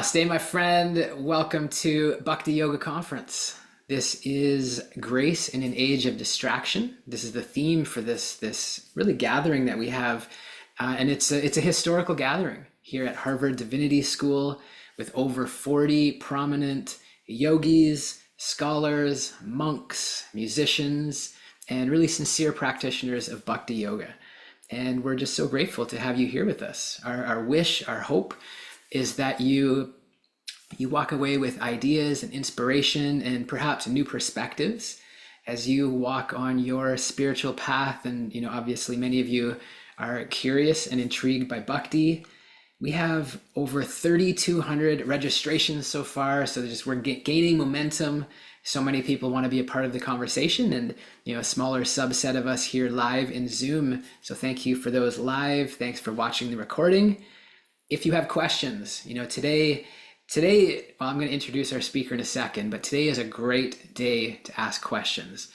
Namaste, my friend. Welcome to Bhakti Yoga Conference. This is Grace in an Age of Distraction. This is the theme for this really gathering that we have. And it's a historical gathering here at Harvard Divinity School with over 40 prominent yogis, scholars, monks, musicians, and really sincere practitioners of Bhakti Yoga. And we're just so grateful to have you here with us. Our wish, our hope is that you walk away with ideas and inspiration and perhaps new perspectives as you walk on your spiritual path. And obviously many of you are curious and intrigued by Bhakti. We have over 3,200 registrations so far, so we're gaining momentum. So many people want to be a part of the conversation, and a smaller subset of us here live in Zoom. So thank you for those live. Thanks for watching the recording. If you have questions, today, well, I'm going to introduce our speaker in a second, but today is a great day to ask questions.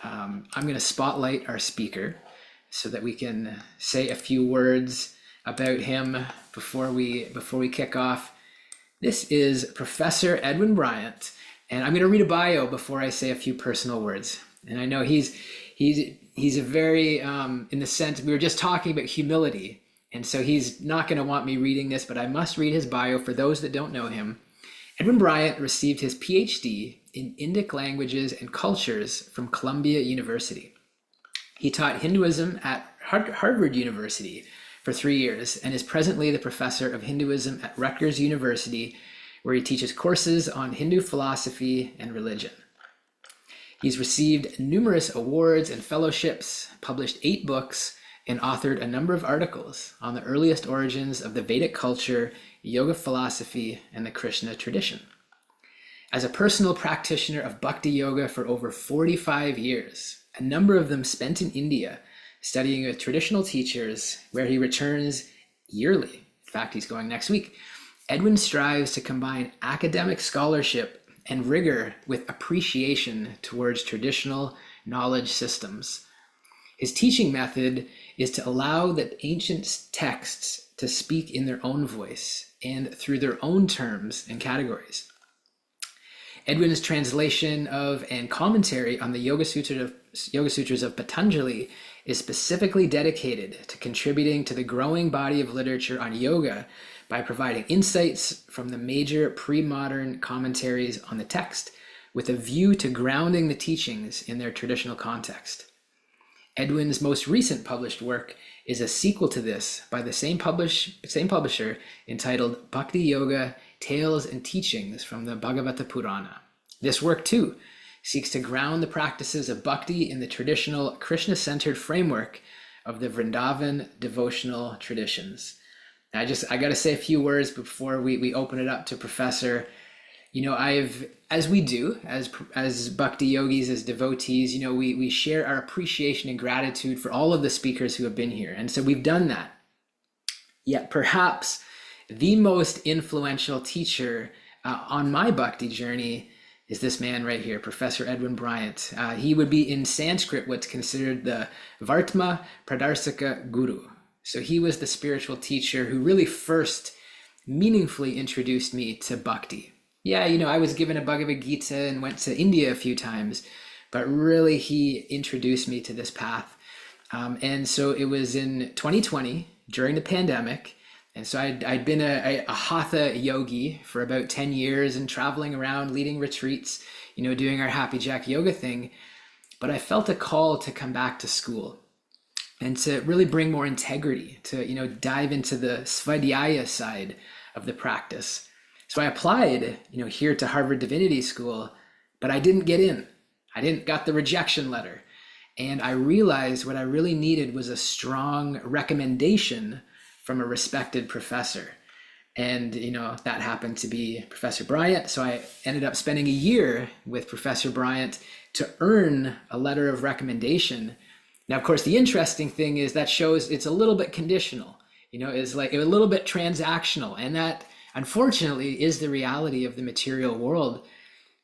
I'm going to spotlight our speaker so that we can say a few words about him before we kick off. This is Professor Edwin Bryant, and I'm going to read a bio before I say a few personal words. And I know he's a very, in the sense, we were just talking about humility. And so he's not going to want me reading this, but I must read his bio for those that don't know him. Edwin Bryant received his Ph.D. in Indic languages and cultures from Columbia University. He taught Hinduism at Harvard University for 3 years and is presently the professor of Hinduism at Rutgers University, where he teaches courses on Hindu philosophy and religion. He's received numerous awards and fellowships, published 8 books, and authored a number of articles on the earliest origins of the Vedic culture, yoga philosophy, and the Krishna tradition. As a personal practitioner of Bhakti Yoga for over 45 years, a number of them spent in India, studying with traditional teachers, where he returns yearly. In fact, he's going next week. Edwin strives to combine academic scholarship and rigor with appreciation towards traditional knowledge systems. His teaching method is to allow the ancient texts to speak in their own voice and through their own terms and categories. Edwin's translation of and commentary on the Yoga Sutras of Patanjali is specifically dedicated to contributing to the growing body of literature on yoga by providing insights from the major pre-modern commentaries on the text with a view to grounding the teachings in their traditional context. Edwin's most recent published work is a sequel to this by the same publisher, entitled Bhakti Yoga, Tales and Teachings from the Bhagavata Purana. This work, too, seeks to ground the practices of bhakti in the traditional Krishna-centered framework of the Vrindavan devotional traditions. Now, I got to say a few words before we open it up to Professor. As we do, as Bhakti yogis, as devotees, we share our appreciation and gratitude for all of the speakers who have been here. And so we've done that. Yet perhaps the most influential teacher on my Bhakti journey is this man right here, Professor Edwin Bryant. He would be in Sanskrit what's considered the Vartma Pradarsaka Guru. So he was the spiritual teacher who really first meaningfully introduced me to Bhakti. Yeah, I was given a Bhagavad Gita and went to India a few times, but really he introduced me to this path. And so it was in 2020 during the pandemic. And so I'd been a Hatha yogi for about 10 years and traveling around, leading retreats, doing our Happy Jack yoga thing. But I felt a call to come back to school and to really bring more integrity, to, dive into the Svadhyaya side of the practice. So I applied, here to Harvard Divinity School, but I didn't get in. I got the rejection letter. And I realized what I really needed was a strong recommendation from a respected professor. And, that happened to be Professor Bryant. So I ended up spending a year with Professor Bryant to earn a letter of recommendation. Now, of course, the interesting thing is that shows it's a little bit conditional, it's like a little bit transactional. And that, unfortunately, is the reality of the material world.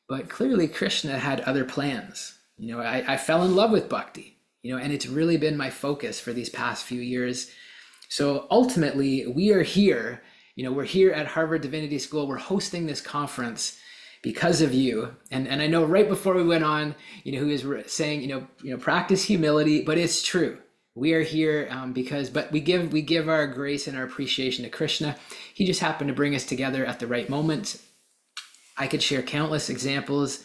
But clearly Krishna had other plans. I fell in love with Bhakti, and it's really been my focus for these past few years. So ultimately, we are here we're here at Harvard Divinity School. We're hosting this conference because of you. And I know right before we went on, who is saying, practice humility, but it's true. We are here but we give our grace and our appreciation to Krishna. He just happened to bring us together at the right moment. I could share countless examples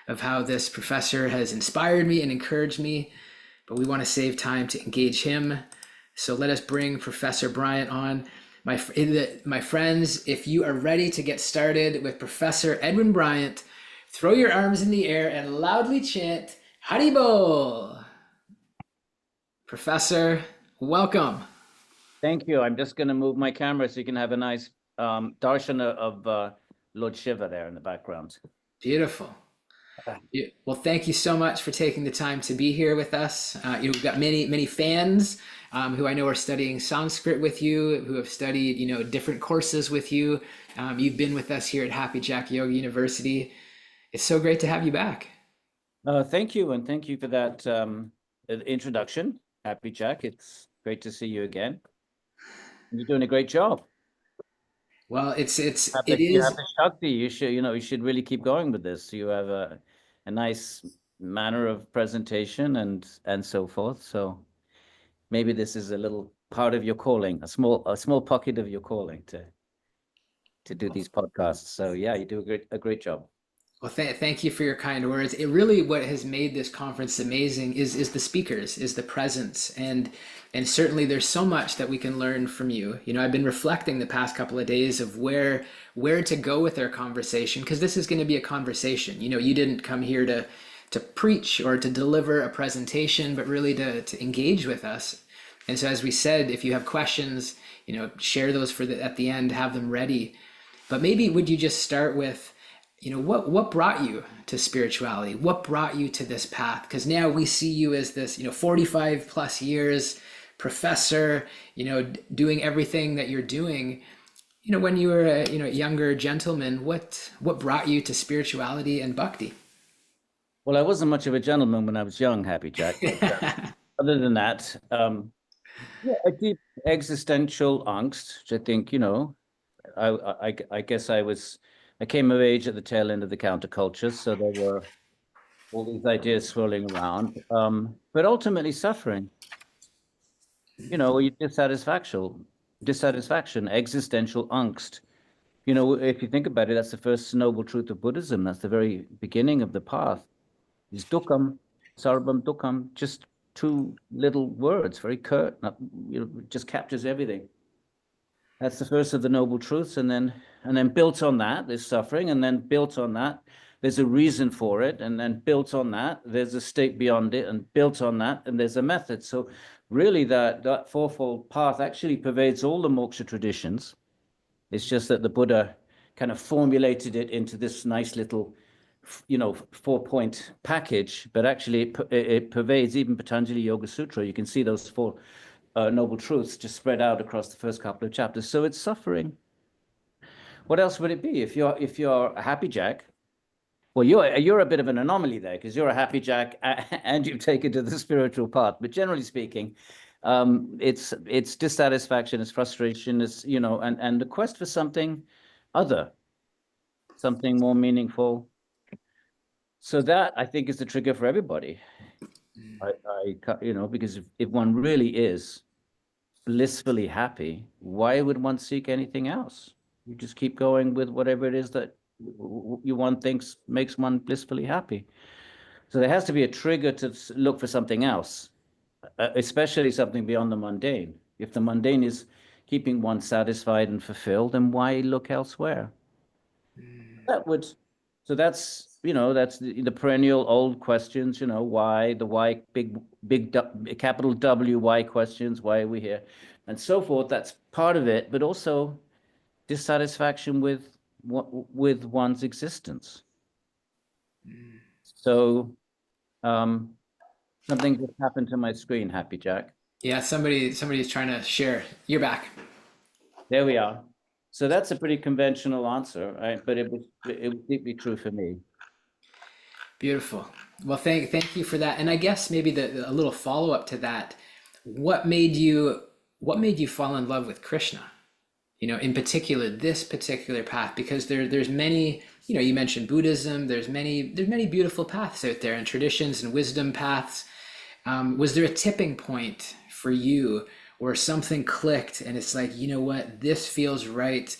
of how this professor has inspired me and encouraged me, but we want to save time to engage him. So let us bring Professor Bryant on. My friends, if you are ready to get started with Professor Edwin Bryant, throw your arms in the air and loudly chant, Haribol! Professor, welcome. Thank you. I'm just going to move my camera so you can have a nice darshana of Lord Shiva there in the background. Beautiful. Well, thank you so much for taking the time to be here with us. We've got many fans who I know are studying Sanskrit with you, who have studied, different courses with you. You've been with us here at Happy Jack Yoga University. It's so great to have you back. Thank you, and thank you for that introduction, Happy Jack. It's great to see you again. You're doing a great job. Well, it You have the Shakti. You should really keep going with this. You have a nice manner of presentation and so forth. So maybe this is a little part of your calling, a small pocket of your calling to do these podcasts. So yeah, you do a great job. Well, thank you for your kind words. It really, what has made this conference amazing is the speakers, is the presence, and certainly there's so much that we can learn from you. I've been reflecting the past couple of days of where to go with our conversation, because this is going to be a conversation. You didn't come here to preach or to deliver a presentation, but really to engage with us. And so, as we said, if you have questions, share those at the end, have them ready. But maybe would you just start with, what brought you to spirituality? What brought you to this path? Because now we see you as this, 45 plus years professor, doing everything that you're doing. When you were a younger gentleman, what brought you to spirituality and bhakti? Well, I wasn't much of a gentleman when I was young, Happy Jack. But, other than that, a deep existential angst, which I think, I guess I came of age at the tail end of the counterculture, so there were all these ideas swirling around, but ultimately suffering, dissatisfaction, existential angst. If you think about it, that's the first noble truth of Buddhism. That's the very beginning of the path. Is dukkam, sarvam dukkam, just two little words, very curt, just captures everything. That's the first of the noble truths, and then built on that, there's suffering, and then built on that, there's a reason for it, and then built on that, there's a state beyond it, and built on that, and there's a method. So really that fourfold path actually pervades all the moksha traditions. It's just that the Buddha kind of formulated it into this nice little, 4-point package, but actually it pervades even Patanjali Yoga Sutra. You can see those four noble truths just spread out across the first couple of chapters. So it's suffering. What else would it be? If you're a happy jack, well, you're a bit of an anomaly there, because you're a happy jack and you've taken to the spiritual path. But generally speaking, it's dissatisfaction, it's frustration, it's and the quest for something other, something more meaningful. So that, I think, is the trigger for everybody. Because if one really is blissfully happy, why would one seek anything else? You just keep going with whatever it is that one thinks makes one blissfully happy. So there has to be a trigger to look for something else, especially something beyond the mundane. If the mundane is keeping one satisfied and fulfilled, then why look elsewhere? That's the perennial old questions, why, the why, big capital W, why questions, why are we here, and so forth. That's part of it, but also dissatisfaction with one's existence. So something just happened to my screen, Happy Jack. Yeah, somebody's trying to share. You're back. There we are. So that's a pretty conventional answer, right? But it was deeply true for me. Beautiful. Well, thank you for that. And I guess maybe a little follow up to that. What made you fall in love with Krishna? in particular this particular path, because there's many, you mentioned Buddhism, there's many beautiful paths out there, and traditions and wisdom paths. Was there a tipping point for you where something clicked and it's like, you know what, this feels right,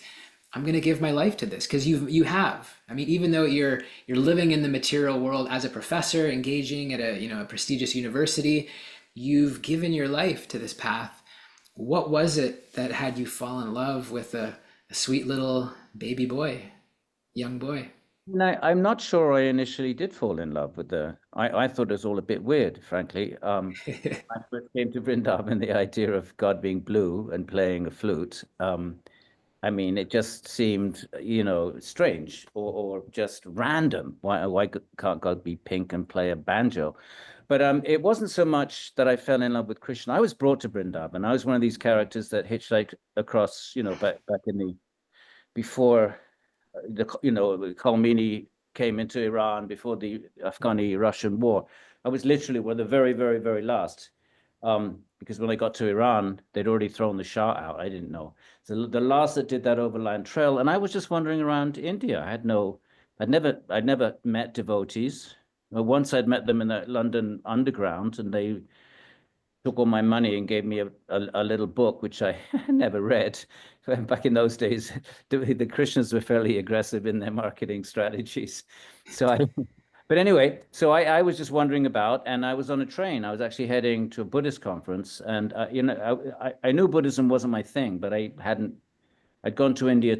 I'm going to give my life to this? Because you have, I mean, even though you're living in the material world as a professor engaging at a prestigious university, you've given your life to this path. What was it that had you fall in love with a sweet little baby boy, young boy? And I'm not sure I initially did fall in love with I thought it was all a bit weird, frankly. I first came to Vrindavan, the idea of God being blue and playing a flute. I mean, it just seemed, strange or just random. Why can't God be pink and play a banjo? But it wasn't so much that I fell in love with Krishna. I was brought to Vrindavan. I was one of these characters that hitchhiked across, back in the before the Khomeini came into Iran, before the Afghani-Russian war. I was literally one of the very, very, very last. Because when I got to Iran, they'd already thrown the Shah out. I didn't know. So the last that did that overland trail, and I was just wandering around India. I'd never met devotees. Well, once I'd met them in the London Underground, and they took all my money and gave me a little book, which I never read. Back in those days, the Christians were fairly aggressive in their marketing strategies. So but anyway, so I was just wandering about, and I was on a train. I was actually heading to a Buddhist conference, and I knew Buddhism wasn't my thing, but I hadn't. I'd gone to India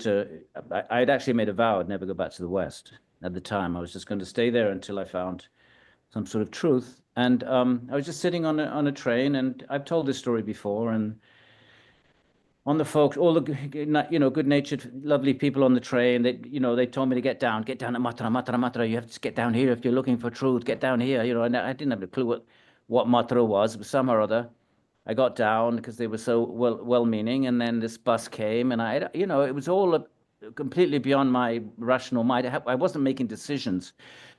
I'd actually made a vow I'd never go back to the West at the time. I was just going to stay there until I found some sort of truth. And I was just sitting on a train, and I've told this story before. And on the folks, all the good-natured, lovely people on the train, they told me to get down at Matra, Matra, Matra. You have to get down here if you're looking for truth. Get down here, And I didn't have a clue what Matra was, but somehow or other, I got down because they were so well-meaning. And then this bus came, and it was all completely beyond my rational mind. I wasn't making decisions,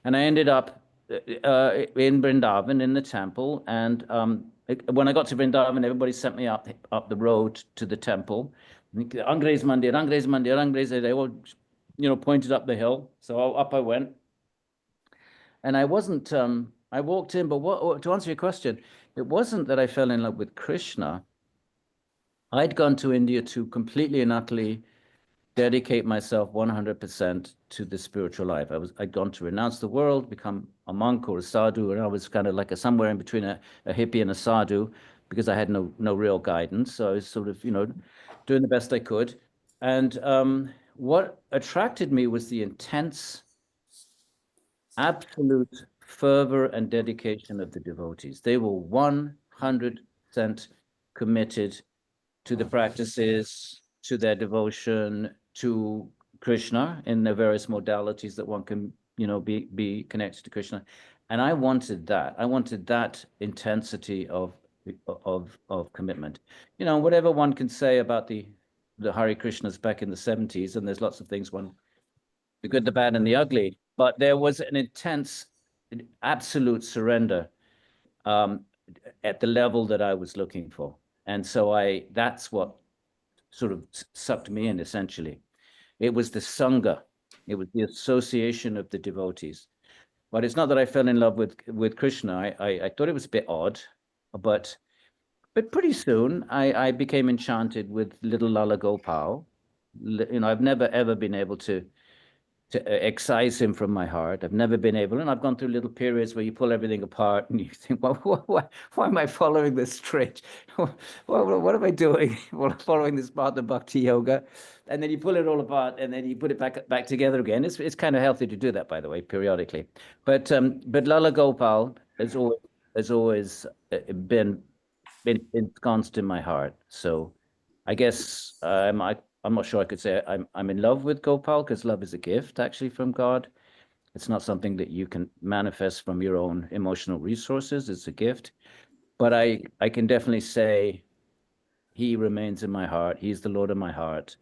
and I ended up in Vrindavan in the temple. And when I got to Vrindavan, everybody sent me up the road to the temple. Angrez Mandir, Angrez Mandir, Angrez. They all, pointed up the hill. So up I went, and I wasn't. I walked in, but to answer your question, it wasn't that I fell in love with Krishna. I'd gone to India to completely and utterly dedicate myself 100% to the spiritual life. I'd gone to renounce the world, become a monk or a sadhu, and I was kind of like somewhere in between a hippie and a sadhu, because I had no real guidance. So I was sort of, doing the best I could. And what attracted me was the intense, absolute fervor and dedication of the devotees. They were 100% committed to the practices, to their devotion to Krishna in the various modalities that one can, be connected to Krishna. And I wanted that. I wanted that intensity of commitment. Whatever one can say about the Hare Krishnas back in the 70s, and there's lots of things the good, the bad, and the ugly, but there was an intense, absolute surrender um, at the level that I was looking for. And so that's what sort of sucked me in, essentially. It was the Sangha. It was the association of the devotees. But it's not that I fell in love with Krishna. I thought it was a bit odd, but pretty soon I became enchanted with little Lala Gopal. I've never ever been able to excise him from my heart. I've never been able, and I've gone through little periods where you pull everything apart and you think, well, why am I following this straight? What am I doing? Well, I'm following this path of Bhakti Yoga. And then you pull it all apart and then you put it back together again. It's kind of healthy to do that, by the way, periodically. But Lala Gopal has always been ensconced in my heart. So I guess I'm not sure I could say I'm in love with Gopal, because love is a gift actually from God. It's not something that you can manifest from your own emotional resources. It's a gift. But I can definitely say he remains in my heart. He's the Lord of my heart.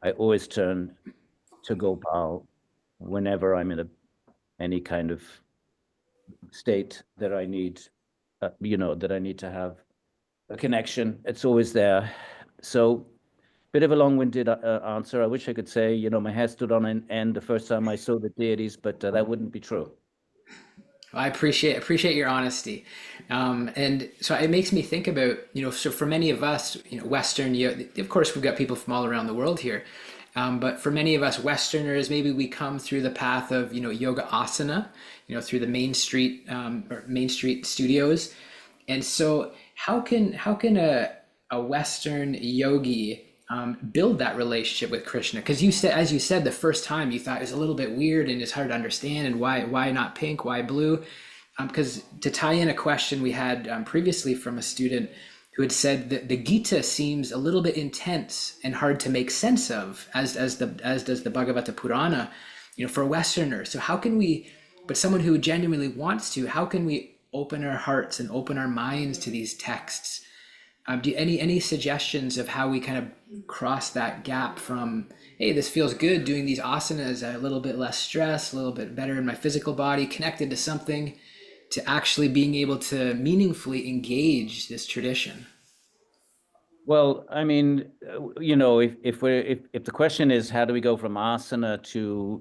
I always turn to Gopal whenever I'm in any kind of state that I need, that I need to have a connection. It's always there. So bit of a long-winded answer. I wish I could say, my hair stood on end the first time I saw the deities, but that wouldn't be true. Well, I appreciate your honesty, and so it makes me think about, so for many of us, Western, of course we've got people from all around the world here, but for many of us Westerners, maybe we come through the path of yoga asana, through the Main Street or Main Street studios, and so how can a Western yogi build that relationship with Krishna? Because you said, as you said, the first time you thought it was a little bit weird and it's hard to understand, and why not pink, why blue? Because to tie in a question we had previously from a student who had said that the Gita seems a little bit intense and hard to make sense of, as does the Bhagavata Purana, for a Westerner. So how can we, but someone who genuinely wants to, how can we open our hearts and open our minds to these texts? Any suggestions of how we kind of cross that gap from, hey, this feels good doing these asanas, a little bit less stress, a little bit better in my physical body, connected to something, to actually being able to meaningfully engage this tradition? Well, I mean, if the question is how do we go from asana to,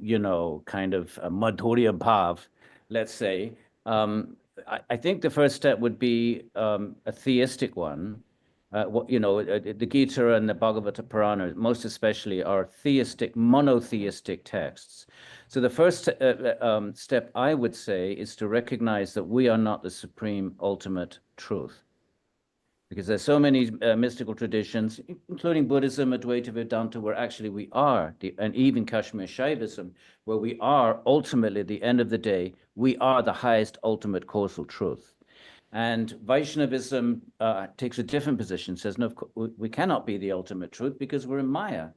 kind of a madhurya bhav, let's say, I think the first step would be a theistic one. The Gita and the Bhagavata Purana, most especially, are theistic, monotheistic texts. So the first step I would say is to recognize that we are not the supreme ultimate truth, because there's so many mystical traditions, including Buddhism, Advaita Vedanta, where actually we are, and even Kashmir Shaivism, where we are ultimately, at the end of the day, we are the highest ultimate causal truth. And Vaishnavism takes a different position, says, no, we cannot be the ultimate truth because we're in Maya.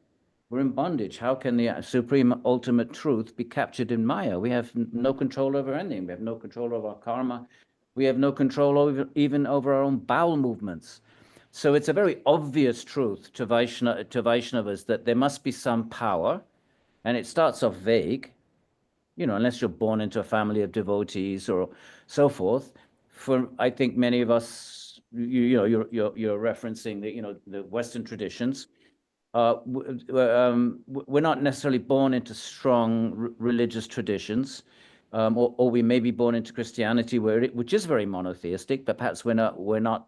We're in bondage. How can the supreme ultimate truth be captured in Maya? We have no control over anything. We have no control over our karma. We have no control over, even over our own bowel movements. So it's a very obvious truth to Vaishnavas that there must be some power, and it starts off vague, unless you're born into a family of devotees or so forth. For I think many of us, you're referencing the Western traditions. We're not necessarily born into strong religious traditions, or we may be born into Christianity, which is very monotheistic, but perhaps we're not.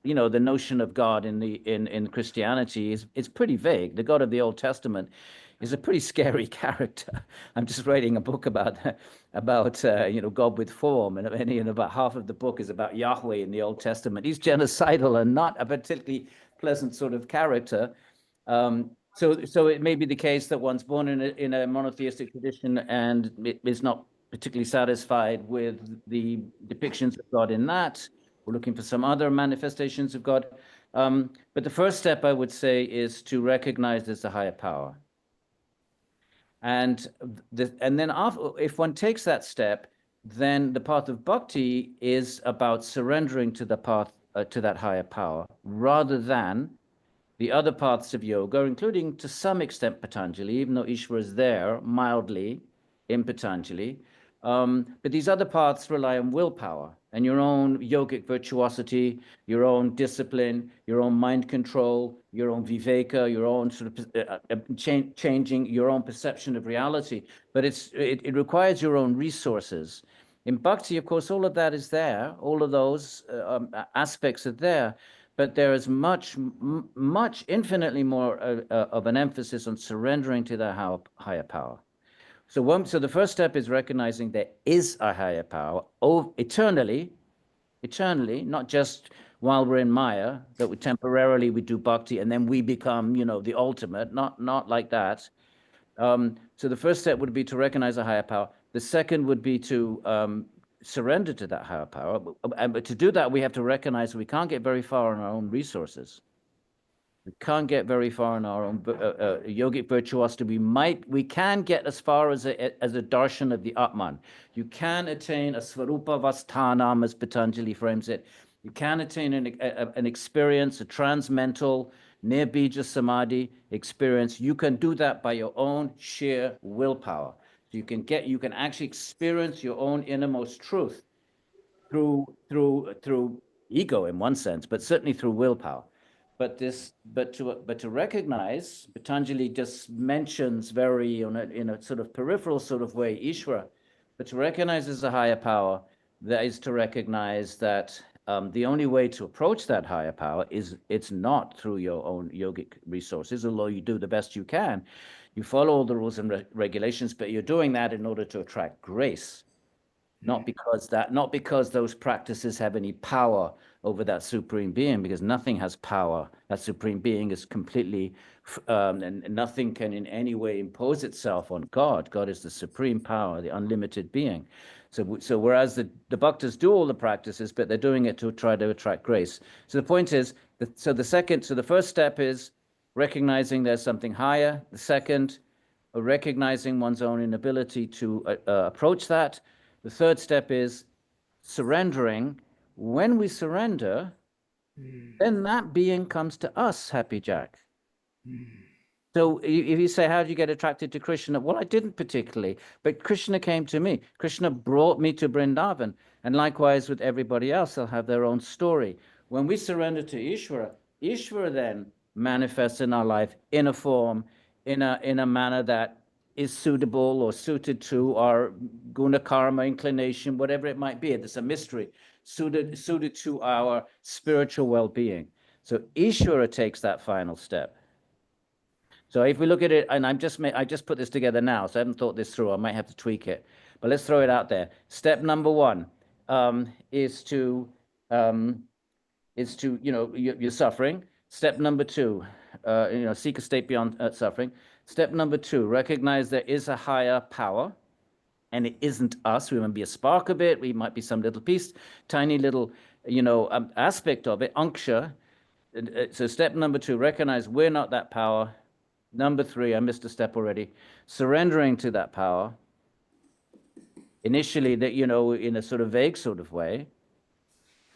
The notion of God in Christianity is pretty vague. The God of the Old Testament is a pretty scary character. I'm just writing a book about God with form, and about half of the book is about Yahweh in the Old Testament. He's genocidal and not a particularly pleasant sort of character. So it may be the case that one's born in a monotheistic tradition and is not particularly satisfied with the depictions of God in that. We're looking for some other manifestations of God. But the first step, I would say, is to recognize there's a higher power. And then if one takes that step, then the path of bhakti is about surrendering to the path to that higher power, rather than the other paths of yoga, including to some extent Patanjali, even though Ishvara is there mildly in Patanjali. But these other paths rely on willpower and your own yogic virtuosity, your own discipline, your own mind control, your own viveka, your own sort of changing your own perception of reality. But it requires your own resources. In bhakti, of course, all of that is there. All of those aspects are there. But there is much, infinitely more of an emphasis on surrendering to the higher power. So the first step is recognizing there is a higher power eternally, not just while we're in Maya, that we do bhakti and then we become, the ultimate, not like that. So the first step would be to recognize a higher power. The second would be to surrender to that higher power. But to do that, we have to recognize we can't get very far on our own resources. We can't get very far in our own yogic virtuosity. We can get as far as a darshan of the Atman. You can attain a svarupa vasthanam, as Patanjali frames it. You can attain an experience, a transmental nirbija samadhi experience. You can do that by your own sheer willpower. So you can actually experience your own innermost truth through ego in one sense, but certainly through willpower. but to recognize, Patanjali just mentions very in a sort of peripheral sort of way, Ishvara, but to recognize as a higher power, that is to recognize that the only way to approach that higher power is it's not through your own yogic resources, although you do the best you can. You follow all the rules and regulations, but you're doing that in order to attract grace, not because those practices have any power over that supreme being, because nothing has power. That supreme being is completely, and nothing can in any way impose itself on God. God is the supreme power, the unlimited being. So whereas the bhaktas do all the practices, but they're doing it to try to attract grace. So the point is, the first step is recognizing there's something higher. The second, recognizing one's own inability to approach that. The third step is surrendering. When we surrender, then that being comes to us, Happy Jack. So if you say, how do you get attracted to Krishna? Well, I didn't particularly, but Krishna came to me. Krishna brought me to Vrindavan. And likewise with everybody else, they'll have their own story. When we surrender to Ishvara, Ishvara then manifests in our life in a form, in a manner that is suitable or suited to our guna karma inclination, whatever it might be. It's a mystery, suited to our spiritual well-being. So Ishvara takes that final step. So if we look at it, and I just put this together now, so I haven't thought this through. I might have to tweak it, but let's throw it out there. Step number one is to you're suffering. Step number two, seek a state beyond suffering. Step number two, recognize there is a higher power, and it isn't us. We might be a spark of it. We might be some little piece, tiny little, aspect of it, anksha. So step number two, recognize we're not that power. Number three, I missed a step already, surrendering to that power. Initially, that, in a sort of vague sort of way,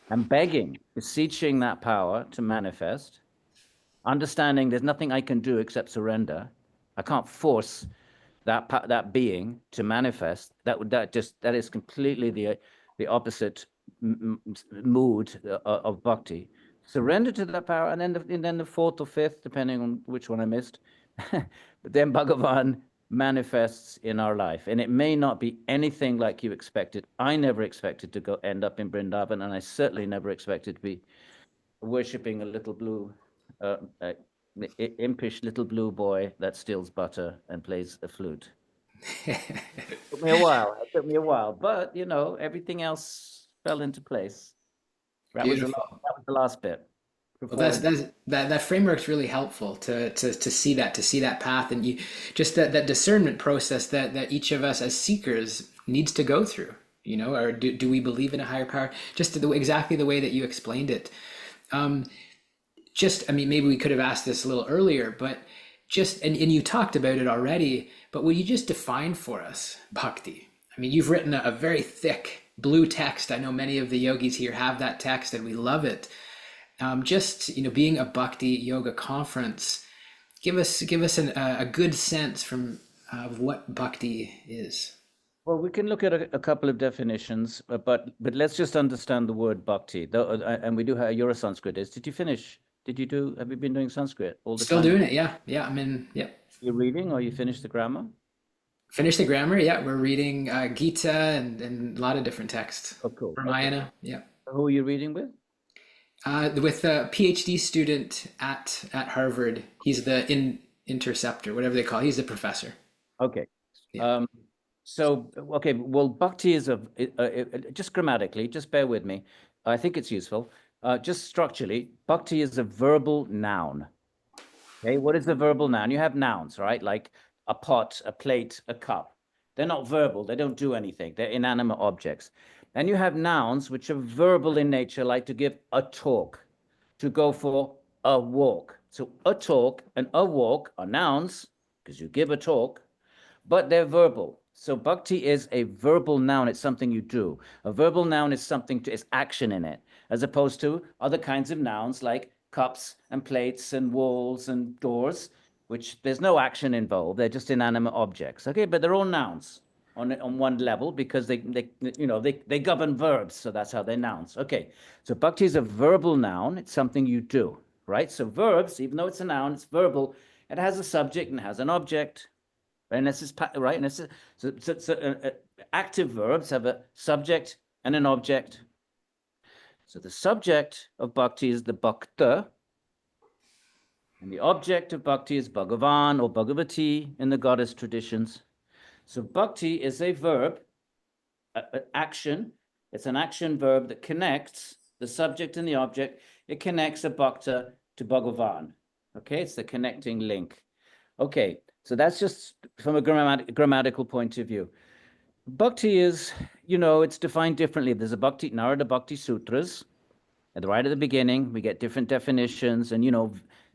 and begging, beseeching that power to manifest, understanding there's nothing I can do except surrender. I can't force that being to manifest. That is completely the opposite mood of bhakti. Surrender to that power, and then the fourth or fifth, depending on which one I missed. But then Bhagavan manifests in our life, and it may not be anything like you expected. I never expected to end up in Vrindavan, and I certainly never expected to be worshipping a little blue, impish little blue boy that steals butter and plays a flute. It took me a while, but everything else fell into place. That was the last bit. Well, that framework's really helpful to see that path, and you just that discernment process that each of us as seekers needs to go through. Or do we believe in a higher power? Just exactly the way that you explained it. Maybe we could have asked this a little earlier, but and you talked about it already, but will you just define for us bhakti? You've written a very thick blue text. I know many of the yogis here have that text, and we love it. Being a Bhakti Yoga conference, give us a good sense of what bhakti is. Well, we can look at a couple of definitions, but let's just understand the word bhakti. And we do have, you're a Sanskritist. Did you finish? Have you been doing Sanskrit all the Still time? doing it, yeah. I'm in, yep. You're reading, or you finished the grammar? Finish the grammar, yeah. We're reading Gita and a lot of different texts. Oh, cool. Ramayana, yeah. Who are you reading with? With a Ph.D. student at Harvard. He's the interceptor, whatever they call it. He's the professor. Okay. Yeah. Well, bhakti is just grammatically, just bear with me. I think it's useful. Just structurally, bhakti is a verbal noun. Okay, what is the verbal noun? You have nouns, right? Like a pot, a plate, a cup. They're not verbal. They don't do anything. They're inanimate objects. And you have nouns which are verbal in nature, like to give a talk, to go for a walk. So a talk and a walk are nouns because you give a talk, but they're verbal. So bhakti is a verbal noun. It's something you do. A verbal noun is it's action in it, as opposed to other kinds of nouns like cups and plates and walls and doors, which there's no action involved. They're just inanimate objects. Okay, but they're all nouns on one level because they govern verbs. So that's how they're nouns. Okay, so bhakti is a verbal noun. It's something you do. right? So verbs, even though it's a noun, it's verbal. It has a subject and has an object. And this is right. And active verbs have a subject and an object. So the subject of bhakti is the bhakta, and the object of bhakti is Bhagavan or Bhagavati in the goddess traditions. So bhakti is a verb, action. It's an action verb that connects the subject and the object. It connects a bhakta to Bhagavan. Okay, it's the connecting link. Okay, so that's just from a grammatical point of view. Bhakti is, it's defined differently. There's a Bhakti, Narada Bhakti Sutras. Right at the beginning, we get different definitions, and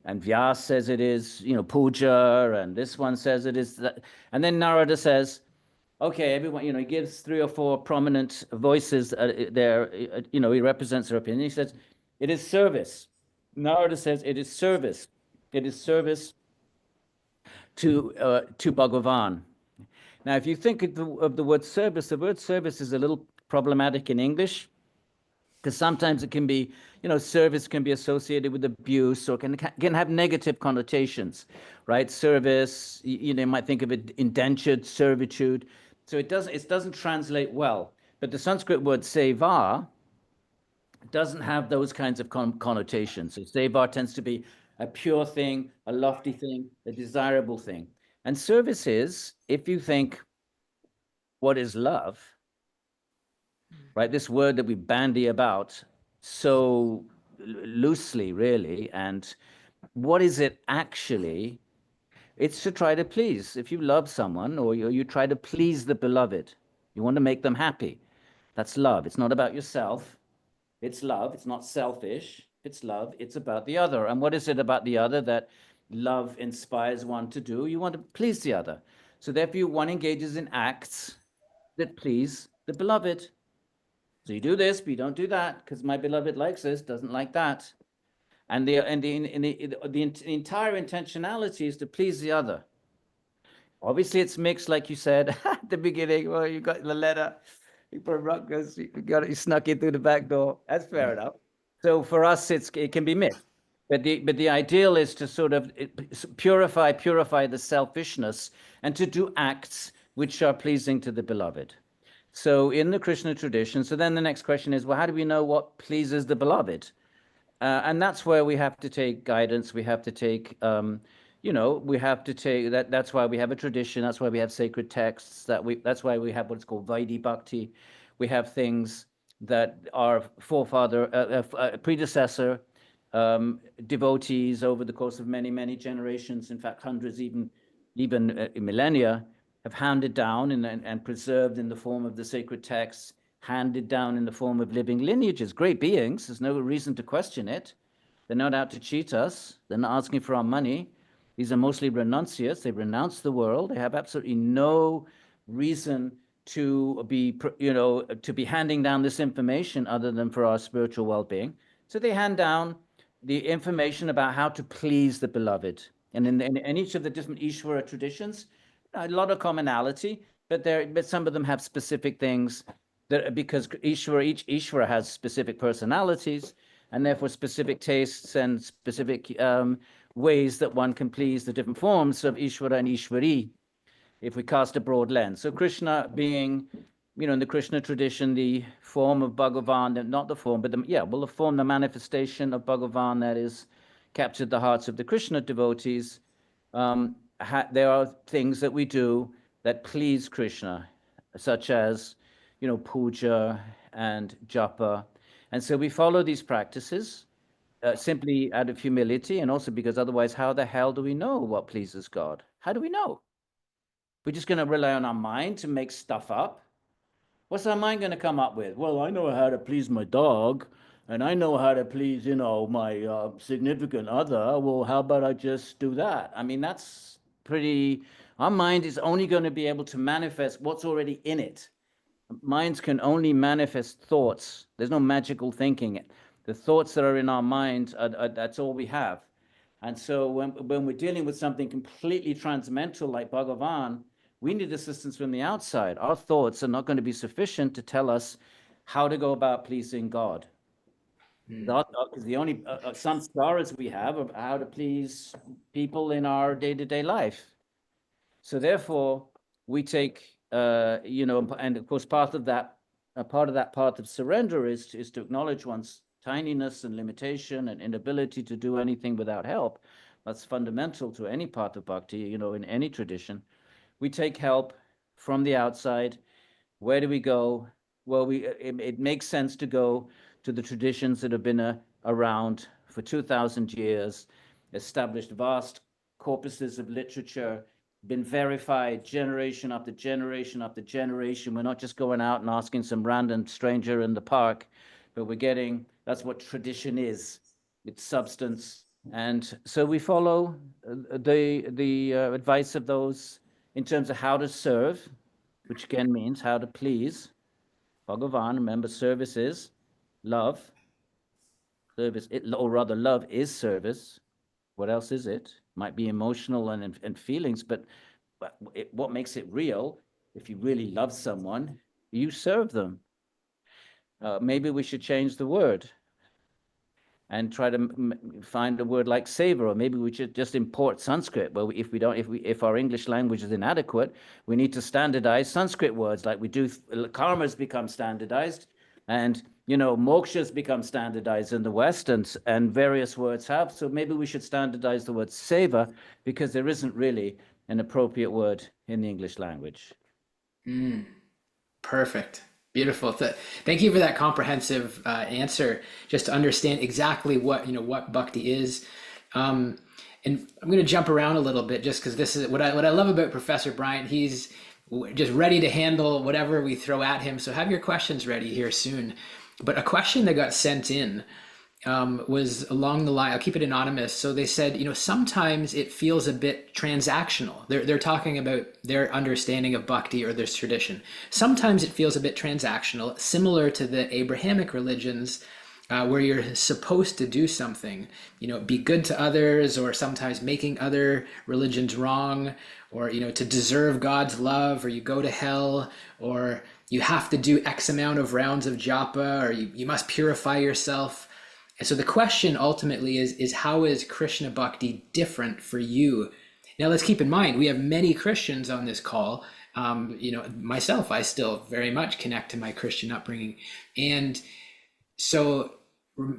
and Vyas says it is, puja, and this one says it is that, and then Narada says, okay, everyone, he gives 3 or 4 prominent voices there, he represents their opinion. He says, it is service. Narada says it is service. It is service to Bhagavan. Now, if you think of the word service is a little problematic in English, because sometimes it can be, service can be associated with abuse, or can have negative connotations, right? Service, you might think of it indentured servitude. So it doesn't translate well. But the Sanskrit word seva doesn't have those kinds of connotations. So seva tends to be a pure thing, a lofty thing, a desirable thing. And service is, if you think, what is love? Right? This word that we bandy about so loosely, really. And what is it actually? It's to try to please. If you love someone, or you try to please the beloved, you want to make them happy. That's love. It's not about yourself. It's love. It's not selfish. It's love. It's about the other. And what is it about the other that love inspires one to do? You want to please the other. So therefore, one engages in acts that please the beloved. So you do this, but you don't do that, because my beloved likes this, doesn't like that. And the entire intentionality is to please the other. Obviously, it's mixed, like you said at the beginning. Well, you got the letter, you put Rutgers, you snuck in through the back door. That's fair enough. So for us, it can be mixed. But the ideal is to sort of purify the selfishness, and to do acts which are pleasing to the beloved. So in the Krishna tradition, so then the next question is, well, how do we know what pleases the beloved? And that's where we have to take guidance. We have to take, we have to take that. That's why we have a tradition. That's why we have sacred texts. That's why we have what's called Vaidhi Bhakti. We have things that our predecessor devotees over the course of many, many generations, in fact, hundreds, even millennia, have handed down and preserved in the form of the sacred texts, handed down in the form of living lineages. Great beings, there's no reason to question it. They're not out to cheat us. They're not asking for our money. These are mostly renunciates. They renounce the world. They have absolutely no reason to be handing down this information other than for our spiritual well-being. So they hand down the information about how to please the beloved. And in each of the different Ishvara traditions, a lot of commonality, but some of them have specific things that, because each Ishvara has specific personalities, and therefore specific tastes and specific ways that one can please the different forms of Ishvara and Ishvari, if we cast a broad lens. So Krishna being, in the Krishna tradition, the form of Bhagavan, not the form, but the form, the manifestation of Bhagavan that is captured the hearts of the Krishna devotees. There are things that we do that please Krishna, such as, puja and japa. And so we follow these practices simply out of humility, and also because otherwise, how the hell do we know what pleases God? How do we know? We're just going to rely on our mind to make stuff up. What's our mind going to come up with? Well, I know how to please my dog, and I know how to please, my significant other. Well, how about I just do that? I mean, that's pretty. Our mind is only going to be able to manifest what's already in it. Minds can only manifest thoughts. There's no magical thinking. The thoughts that are in our mind, that's all we have. And so when we're dealing with something completely transcendental like Bhagavan, we need assistance from the outside. Our thoughts are not going to be sufficient to tell us how to go about pleasing God. Mm. Because the only samskaras we have are how to please people in our day-to-day life. So therefore, we take, and of course, part of that path of surrender is to acknowledge one's tininess and limitation and inability to do anything without help. That's fundamental to any path of bhakti, in any tradition. We take help from the outside. Where do we go? Well, it makes sense to go to the traditions that have been around for 2,000 years, established vast corpuses of literature, been verified generation after generation after generation. We're not just going out and asking some random stranger in the park, but that's what tradition is. It's substance. And so we follow the advice of those in terms of how to serve, which again means how to please Bhagavan. Remember, service is love. Or rather, love is service. What else is it? Might be emotional and feelings, but what makes it real? If you really love someone, you serve them. Maybe we should change the word and try to find a word like savor, or maybe we should just import Sanskrit. Well, if our English language is inadequate, we need to standardize Sanskrit words like we do. Karma's become standardized, and moksha's become standardized in the West, and various words have. So maybe we should standardize the word savor, because there isn't really an appropriate word in the English language. Mm. Perfect. Beautiful. Thank you for that comprehensive answer, just to understand exactly what bhakti is. Um, and I'm going to jump around a little bit, just because this is what I love about Professor Bryant. He's just ready to handle whatever we throw at him. So have your questions ready here soon. But a question that got sent in was along the line. I'll keep it anonymous. So they said, sometimes it feels a bit transactional. They're talking about their understanding of bhakti or this tradition. Sometimes it feels a bit transactional, similar to the Abrahamic religions, where you're supposed to do something, be good to others, or sometimes making other religions wrong, or to deserve God's love, or you go to hell, or you have to do X amount of rounds of japa, or you must purify yourself. And so the question ultimately is how is Krishna Bhakti different for you? Now let's keep in mind, we have many Christians on this call. Myself, I still very much connect to my Christian upbringing. And so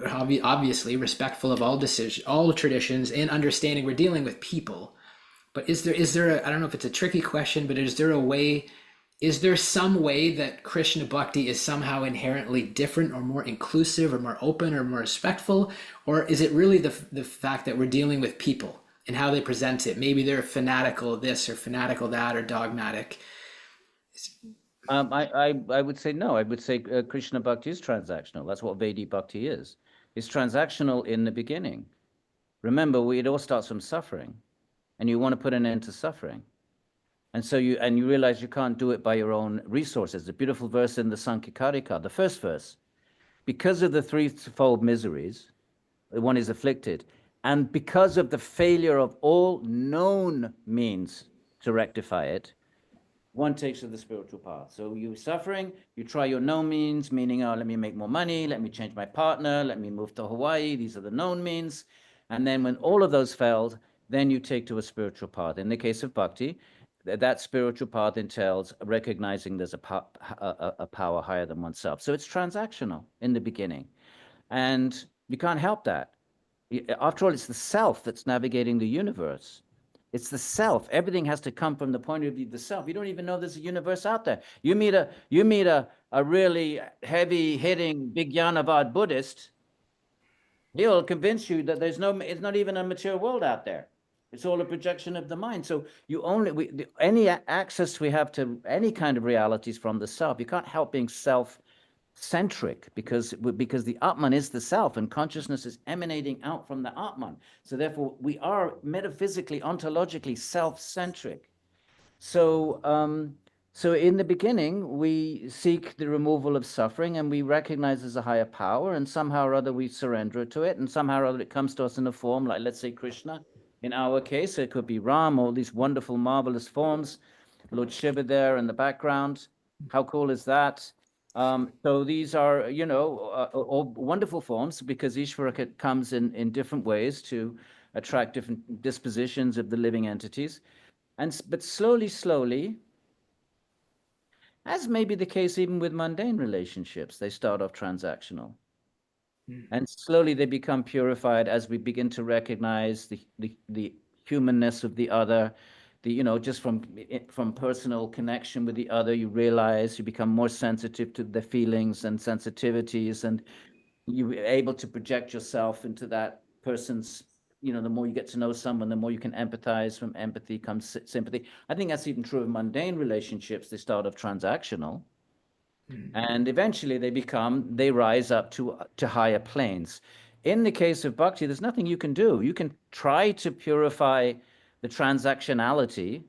obviously respectful of all traditions, and understanding we're dealing with people. But I don't know if it's a tricky question, but is there some way that Krishna Bhakti is somehow inherently different, or more inclusive, or more open, or more respectful? Or is it really the fact that we're dealing with people and how they present it? Maybe they're fanatical this or fanatical that, or dogmatic. I would say no. I would say Krishna Bhakti is transactional. That's what Vedic Bhakti is. It's transactional in the beginning. Remember, it all starts from suffering, and you want to put an end to suffering. And so you realize you can't do it by your own resources. The beautiful verse in the Sankhya, the first verse, because of the threefold miseries, one is afflicted, and because of the failure of all known means to rectify it, one takes to the spiritual path. So you're suffering, you try your known means, meaning, let me make more money, let me change my partner, let me move to Hawaii. These are the known means. And then when all of those failed, then you take to a spiritual path. In the case of bhakti, that spiritual path entails recognizing there's a power higher than oneself. So it's transactional in the beginning. And you can't help that. After all, it's the self that's navigating the universe. It's the self. Everything has to come from the point of view of the self. You don't even know there's a universe out there. You meet a really heavy-hitting Vijnanavad Buddhist, he'll convince you that it's not even a mature world out there. It's all a projection of the mind. So any access we have to any kind of realities from the self. You can't help being self-centric, because the Atman is the self, and consciousness is emanating out from the Atman. So therefore, we are metaphysically, ontologically self-centric. So in the beginning, we seek the removal of suffering, and we recognize there's a higher power, and somehow or other we surrender to it, and somehow or other it comes to us in a form like, let's say, Krishna. In our case, it could be Ram, all these wonderful, marvelous forms. Lord Shiva there in the background. How cool is that? So these are, all wonderful forms because Ishvara comes in different ways to attract different dispositions of the living entities. But slowly, as may be the case even with mundane relationships, they start off transactional. And slowly they become purified as we begin to recognize the humanness of the other, just from personal connection with the other, you realize you become more sensitive to the feelings and sensitivities, and you're able to project yourself into that person's, the more you get to know someone, the more you can empathize. From empathy comes sympathy. I think that's even true of mundane relationships. They start off transactional and eventually they rise up to higher planes. In the case of bhakti, there's nothing you can do. You can try to purify the transactionality.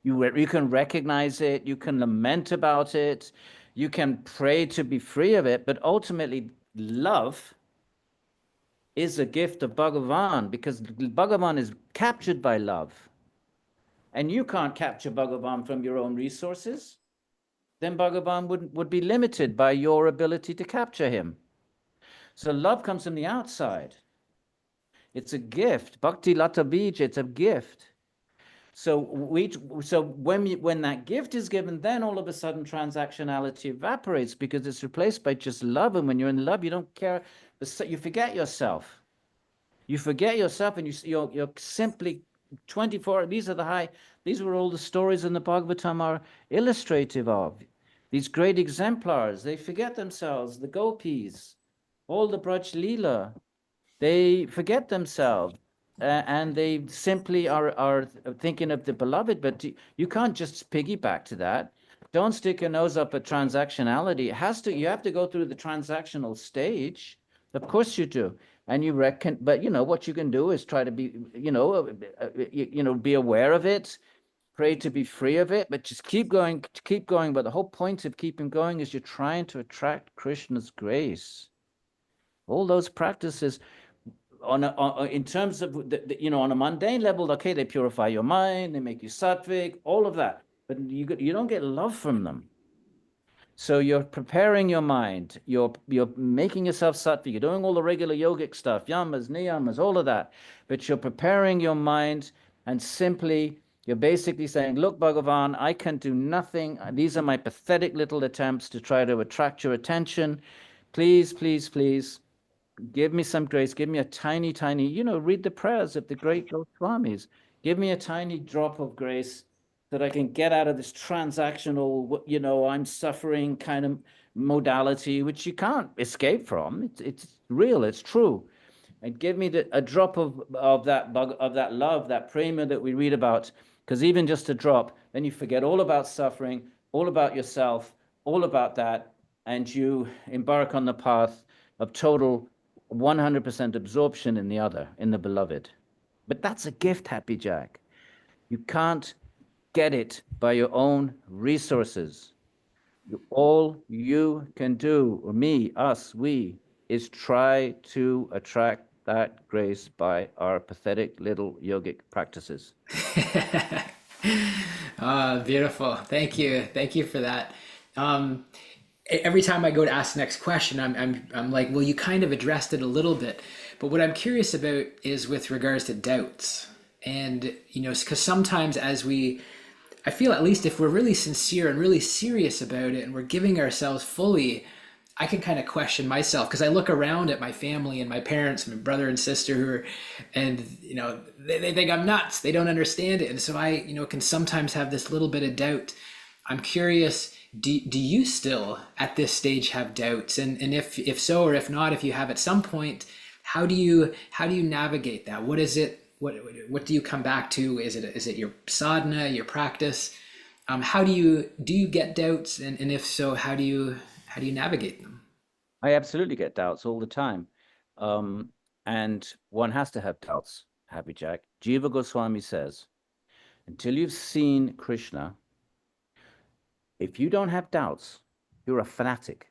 You can recognize it, you can lament about it, you can pray to be free of it, but ultimately love is a gift of Bhagavan, because Bhagavan is captured by love, and you can't capture Bhagavan from your own resources. Then Bhagavan would be limited by your ability to capture him. So love comes from the outside. It's a gift. Bhakti Lata Bij, it's a gift. So when that gift is given, then all of a sudden transactionality evaporates because it's replaced by just love. And when you're in love, you don't care. You forget yourself. You forget yourself, and you're simply 24. These were all the stories in the Bhagavatam are illustrative of. These great exemplars, they forget themselves, the gopis, all the Braj Leela, they forget themselves. And they simply are thinking of the beloved, but you can't just piggyback to that. Don't stick your nose up at transactionality. You have to go through the transactional stage. Of course you do. And you reckon, but what you can do is try to be, be aware of it, pray to be free of it, but just keep going, keep going. But the whole point of keeping going is you're trying to attract Krishna's grace. All those practices in terms of on a mundane level, okay, they purify your mind, they make you sattvic, all of that, but you don't get love from them. So you're preparing your mind, you're making yourself sattvic, you're doing all the regular yogic stuff, yamas, niyamas, all of that, but you're preparing your mind, and simply you're basically saying, look, Bhagavan, I can do nothing. These are my pathetic little attempts to try to attract your attention. Please, please, please, give me some grace. Give me a tiny, read the prayers of the great Goswamis. Give me a tiny drop of grace that I can get out of this transactional, I'm suffering kind of modality, which you can't escape from. It's real. It's true. And give me a drop of that love, that prema that we read about. Because even just a drop, then you forget all about suffering, all about yourself, all about that, and you embark on the path of total 100% absorption in the other, in the beloved. But that's a gift, Happy Jack. You can't get it by your own resources. All you can do, or me, us, we, is try to attract that grace by our pathetic little yogic practices. Ah, beautiful. Thank you. Thank you for that. Every time I go to ask the next question, I'm like, well, you kind of addressed it a little bit, but what I'm curious about is with regards to doubts, and because sometimes I feel at least if we're really sincere and really serious about it, and we're giving ourselves fully, I can kind of question myself because I look around at my family and my parents, my brother and sister who are, and they think I'm nuts. They don't understand it, and so I can sometimes have this little bit of doubt. I'm curious. Do you still at this stage have doubts, and if so, or if not, if you have at some point, how do you navigate that? What is it? What do you come back to? Is it your sadhana, your practice? How do you get doubts, and if so, how do you navigate them? I absolutely get doubts all the time. And one has to have doubts, Happy Jack. Jiva Goswami says, until you've seen Krishna, if you don't have doubts, you're a fanatic.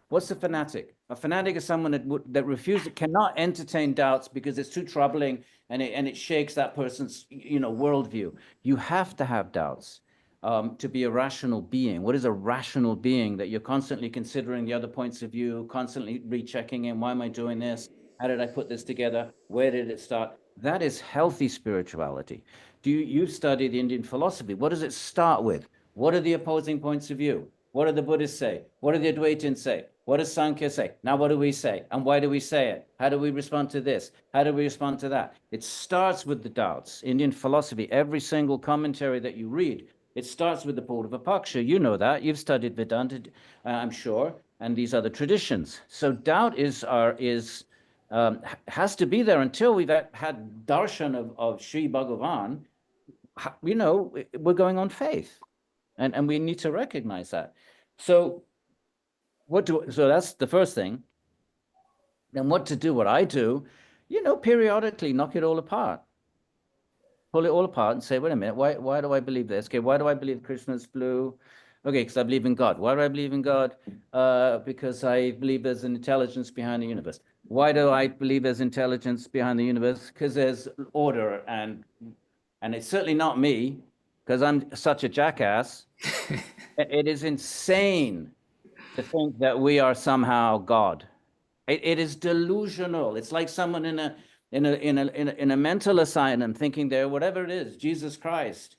What's a fanatic? A fanatic is someone that refuses, cannot entertain doubts because it's too troubling and it shakes that person's worldview. You have to have doubts. to be a rational being. What is a rational being? That you're constantly considering the other points of view, constantly rechecking in. Why am I doing this? How did I put this together? Where did it start? That is healthy spirituality. You've studied Indian philosophy. What does it start with? What are the opposing points of view? What do the Buddhists say? What do the Advaitins say? What does Sankhya say? Now, what do we say? And why do we say it? How do we respond to this? How do we respond to that? It starts with the doubts. Indian philosophy, every single commentary that you read, it starts with the Purva-paksha. You know that. You've studied Vedanta, I'm sure, and these other traditions. So doubt has to be there until we've had darshan of Sri Bhagavan. We're going on faith, and we need to recognize that. So so that's the first thing. Then what to do? What I do, periodically knock it all apart, pull it all apart, and say, wait a minute, why do I believe this? Okay, why do I believe Krishna's blue? Okay, because I believe in God. Why do I believe in God? Because I believe there's an intelligence behind the universe. Why do I believe there's intelligence behind the universe? Because there's order, and it's certainly not me, because I'm such a jackass. It is insane to think that we are somehow God. It is delusional. It's like someone in a mental asylum thinking they're whatever it is, Jesus Christ.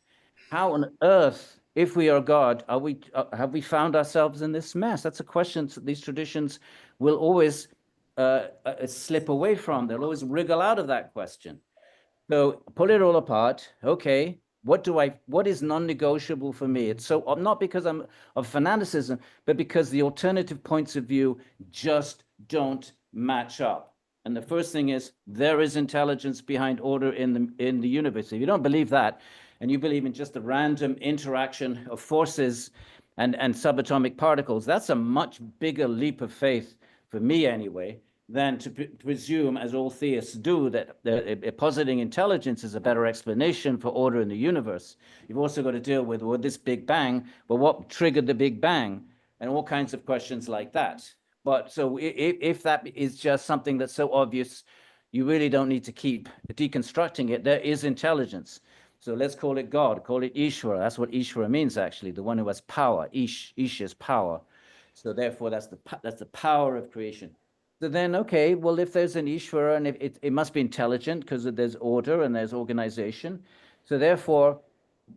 How on earth, if we are God, have we found ourselves in this mess? That's a question these traditions will always slip away from. They'll always wriggle out of that question. So pull it all apart. Okay, what is non-negotiable for me? It's so not because I'm of fanaticism, but because the alternative points of view just don't match up. And the first thing is there is intelligence behind order in the universe. If you don't believe that, and you believe in just the random interaction of forces and subatomic particles, that's a much bigger leap of faith for me anyway, than to presume, as all theists do, that positing intelligence is a better explanation for order in the universe. You've also got to deal with this Big Bang, but what triggered the Big Bang, and all kinds of questions like that. But so if that is just something that's so obvious, you really don't need to keep deconstructing it. There is intelligence. So let's call it God, call it Ishvara. That's what Ishvara means, actually, the one who has power. Ish is power. So therefore, that's the power of creation. So then, okay, well, if there's an Ishvara, and it must be intelligent because there's order and there's organization. So therefore,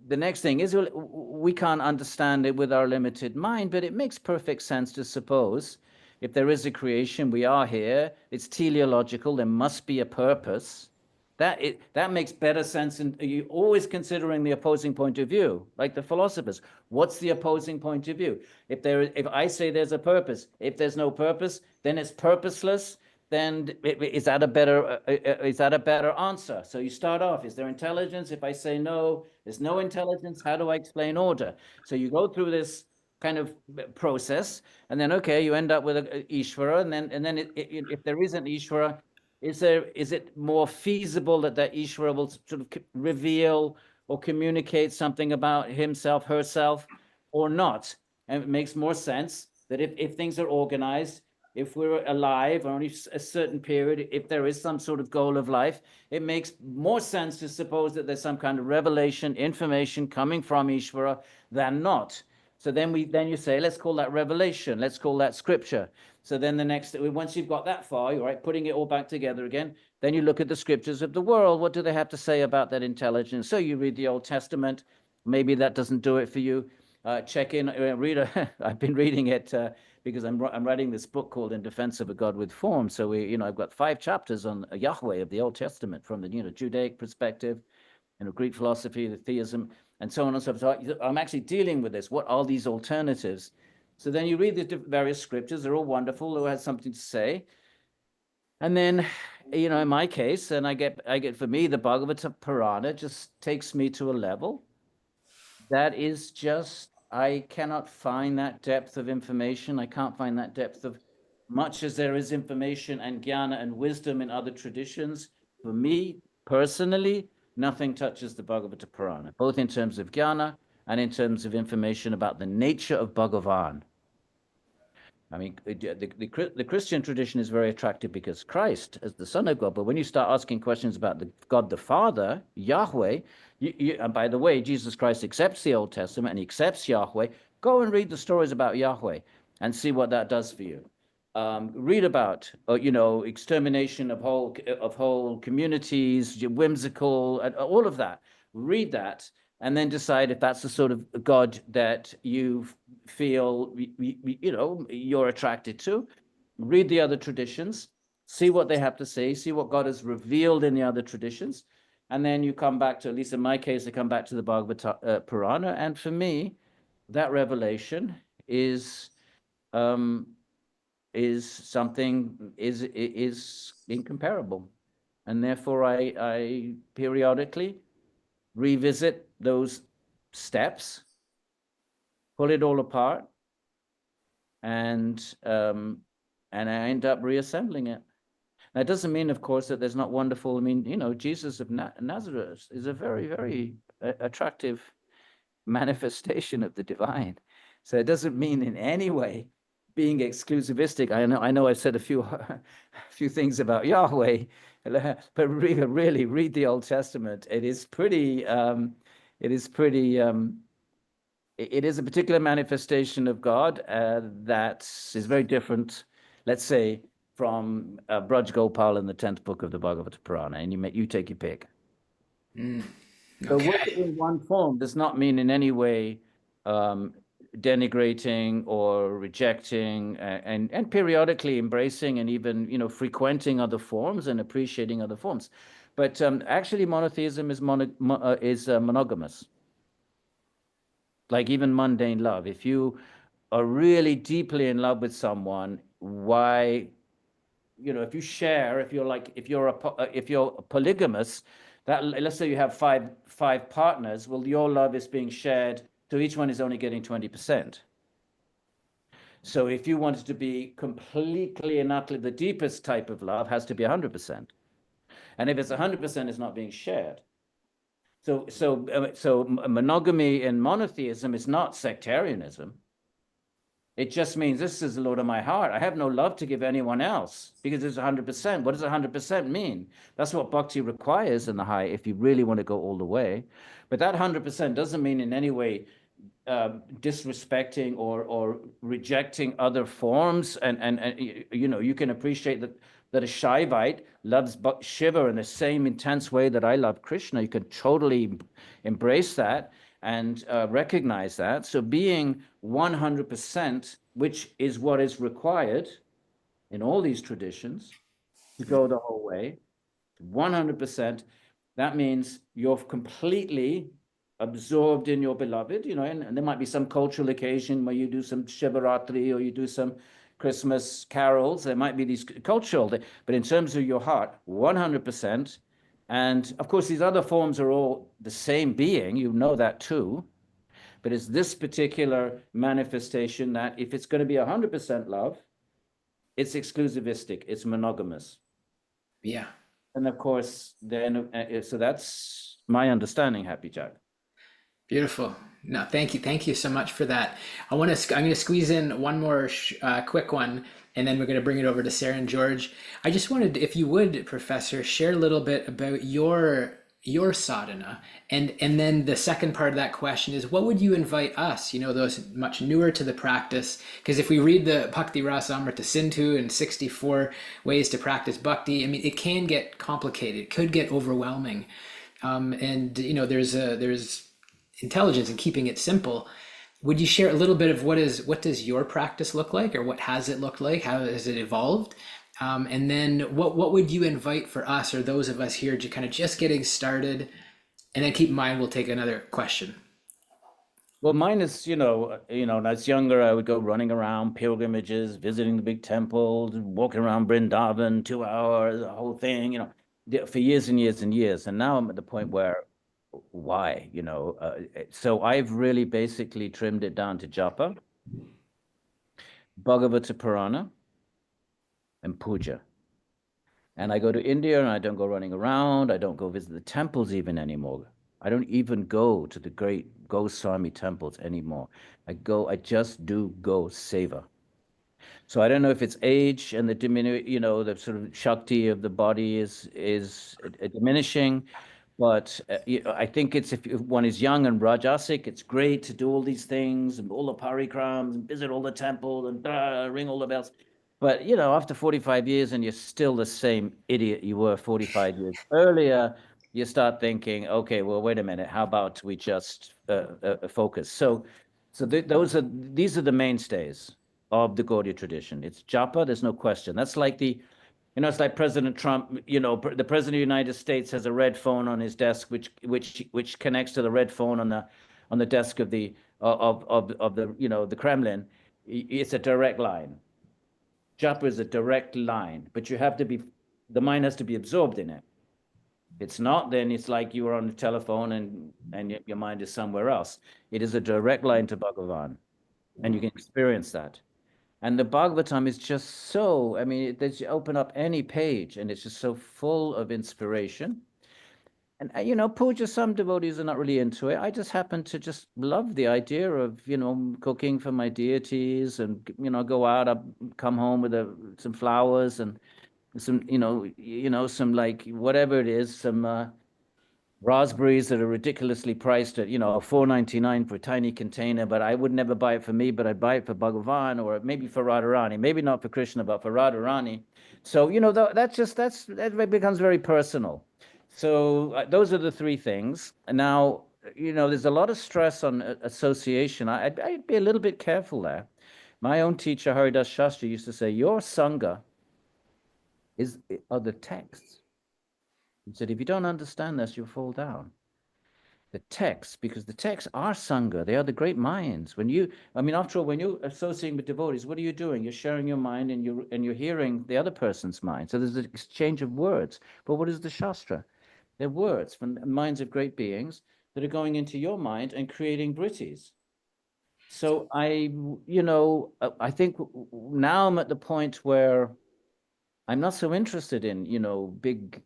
the next thing is we can't understand it with our limited mind, but it makes perfect sense to suppose if there is a creation, we are here, it's teleological, there must be a purpose. That makes better sense, and you always considering the opposing point of view, like the philosophers. What's the opposing point of view? If I say there's a purpose, if there's no purpose, then it's purposeless. Then is that a better answer? So you start off: is there intelligence? If I say no, there's no intelligence. How do I explain order? So you go through this kind of process, and then okay, you end up with a Ishvara, and then if there isn't Ishvara, is it more feasible that Ishvara will sort of reveal or communicate something about himself, herself, or not? And it makes more sense that if things are organized, if we're alive or only a certain period, if there is some sort of goal of life, it makes more sense to suppose that there's some kind of revelation, information coming from Ishvara than not. So then you say, let's call that revelation. Let's call that scripture. So then once you've got that far, you're right, putting it all back together again, then you look at the scriptures of the world. What do they have to say about that intelligence? So you read the Old Testament. Maybe that doesn't do it for you. Check in, I've been reading it because I'm writing this book called In Defense of a God with Form. So I've got 5 chapters on Yahweh of the Old Testament from the Judaic perspective, Greek philosophy, the theism, and so on and so forth. So I'm actually dealing with this. What are these alternatives? So then you read the various scriptures. They're all wonderful. Who has something to say? And then, in my case, and I get for me, the Bhagavata Purana just takes me to a level that is just, I cannot find that depth of information. I can't find that depth of much as there is information and jnana and wisdom in other traditions. For me, personally, nothing touches the Bhagavata Purana, both in terms of jnana and in terms of information about the nature of Bhagavan. I mean, the Christian tradition is very attractive because Christ as the Son of God. But when you start asking questions about the God the Father, Yahweh, and by the way, Jesus Christ accepts the Old Testament and he accepts Yahweh. Go and read the stories about Yahweh and see what that does for you. Read about, extermination of whole communities, whimsical, and all of that. Read that, and then decide if that's the sort of God that you feel you're attracted to. Read the other traditions, see what they have to say, see what God has revealed in the other traditions, and then you come back to, at least in my case, I come back to the Bhagavad Purana, and for me, that revelation is um, is incomparable, and therefore I periodically revisit those steps, pull it all apart, and I end up reassembling it. That doesn't mean, of course, that there's not wonderful. I mean, Jesus of Nazareth is a very, very attractive manifestation of the divine. So it doesn't mean in any way being exclusivistic. I know I've said a few a few things about Yahweh, but really read the Old Testament. It is pretty it is a particular manifestation of God that is very different, let's say, from Braj Gopal in the 10th book of the Bhagavad Purana, and you take your pick. So with Okay. it in one form does not mean in any way um, denigrating or rejecting, and periodically embracing and even frequenting other forms and appreciating other forms. But actually, monotheism is monogamous. Like even mundane love. If you are really deeply in love with someone, why, if you share, if you're polygamous, that let's say you have five partners, well, your love is being shared, so each one is only getting 20%. So if you want it to be completely and utterly the deepest type of love, has to be 100%. And if it's 100%, it's not being shared. So monogamy in monotheism is not sectarianism. It just means this is the Lord of my heart. I have no love to give anyone else because it's 100%. What does 100% mean? That's what bhakti requires in the high if you really want to go all the way. But that 100% doesn't mean in any way disrespecting or rejecting other forms. And you can appreciate that a Shaivite loves Shiva in the same intense way that I love Krishna. You can totally embrace that and recognize that. So being 100%, which is what is required in all these traditions to go the whole way, 100%, that means you're completely absorbed in your beloved, and there might be some cultural occasion where you do some Shivaratri or you do some Christmas carols. There might be these cultural, but in terms of your heart, 100%. And of course, these other forms are all the same being, that too. But it's this particular manifestation that if it's going to be 100% love, it's exclusivistic, it's monogamous. Yeah. And of course, then, so that's my understanding, Happy Jack. Beautiful. No, thank you so much for that. I'm going to squeeze in one more quick one, and then we're going to bring it over to Sarah and George. I just wanted, if you would, Professor, share a little bit about your sadhana, and then the second part of that question is, what would you invite us, those much newer to the practice? Because if we read the Bhakti Rasa Amrita Sindhu and 64 ways to practice bhakti, I mean, it can get complicated, it could get overwhelming, and there's intelligence in keeping it simple. Would you share a little bit of what does your practice look like, or what has it looked like? How has it evolved? And then what would you invite for us or those of us here to kind of just getting started? And then keep in mind, we'll take another question. Well, mine is, when I was younger, I would go running around pilgrimages, visiting the big temples, walking around Vrindavan, 2 hours, the whole thing, for years and years and years. And now I'm at the point where, why, so I've really basically trimmed it down to japa, Bhagavata Purana, and puja. And I go to India and I don't go running around. I don't go visit the temples even anymore. I don't even go to the great Goswami temples anymore. I just do go seva. So I don't know if it's age and the the sort of Shakti of the body is diminishing, but I think it's if one is young and Rajasic, it's great to do all these things and all the parikrams and visit all the temples and ring all the bells. But after 45 years and you're still the same idiot you were 45 years earlier, you start thinking, okay, well, wait a minute, how about we just focus? So these are the mainstays of the Gaudiya tradition. It's japa, there's no question. That's like it's like President Trump, the president of the United States has a red phone on his desk, which connects to the red phone on the desk of the the Kremlin. It's a direct line. Japa is a direct line, but the mind has to be absorbed in it. If it's not, then it's like you were on the telephone and your mind is somewhere else. It is a direct line to Bhagavan, and you can experience that. And the Bhagavatam is just so, I mean, you open up any page and it's just so full of inspiration. And, puja, some devotees are not really into it. I just happen to just love the idea of, cooking for my deities and, go out, come home with some flowers and some, some like whatever it is, some raspberries that are ridiculously priced at, 4.99 for a tiny container, but I would never buy it for me, but I'd buy it for Bhagavan or maybe for Radharani, maybe not for Krishna, but for Radharani. So, that becomes very personal. So those are the three things. Now, there's a lot of stress on association. I'd be a little bit careful there. My own teacher, Haridas Shastri, used to say, your Sangha are the texts. He said, if you don't understand this, you'll fall down. The texts, because the texts are Sangha, they are the great minds. After all, when you're associating with devotees, what are you doing? You're sharing your mind and you're hearing the other person's mind. So there's an exchange of words. But what is the Shastra? They're words from the minds of great beings that are going into your mind and creating vrittis. So I think now I'm at the point where I'm not so interested in, big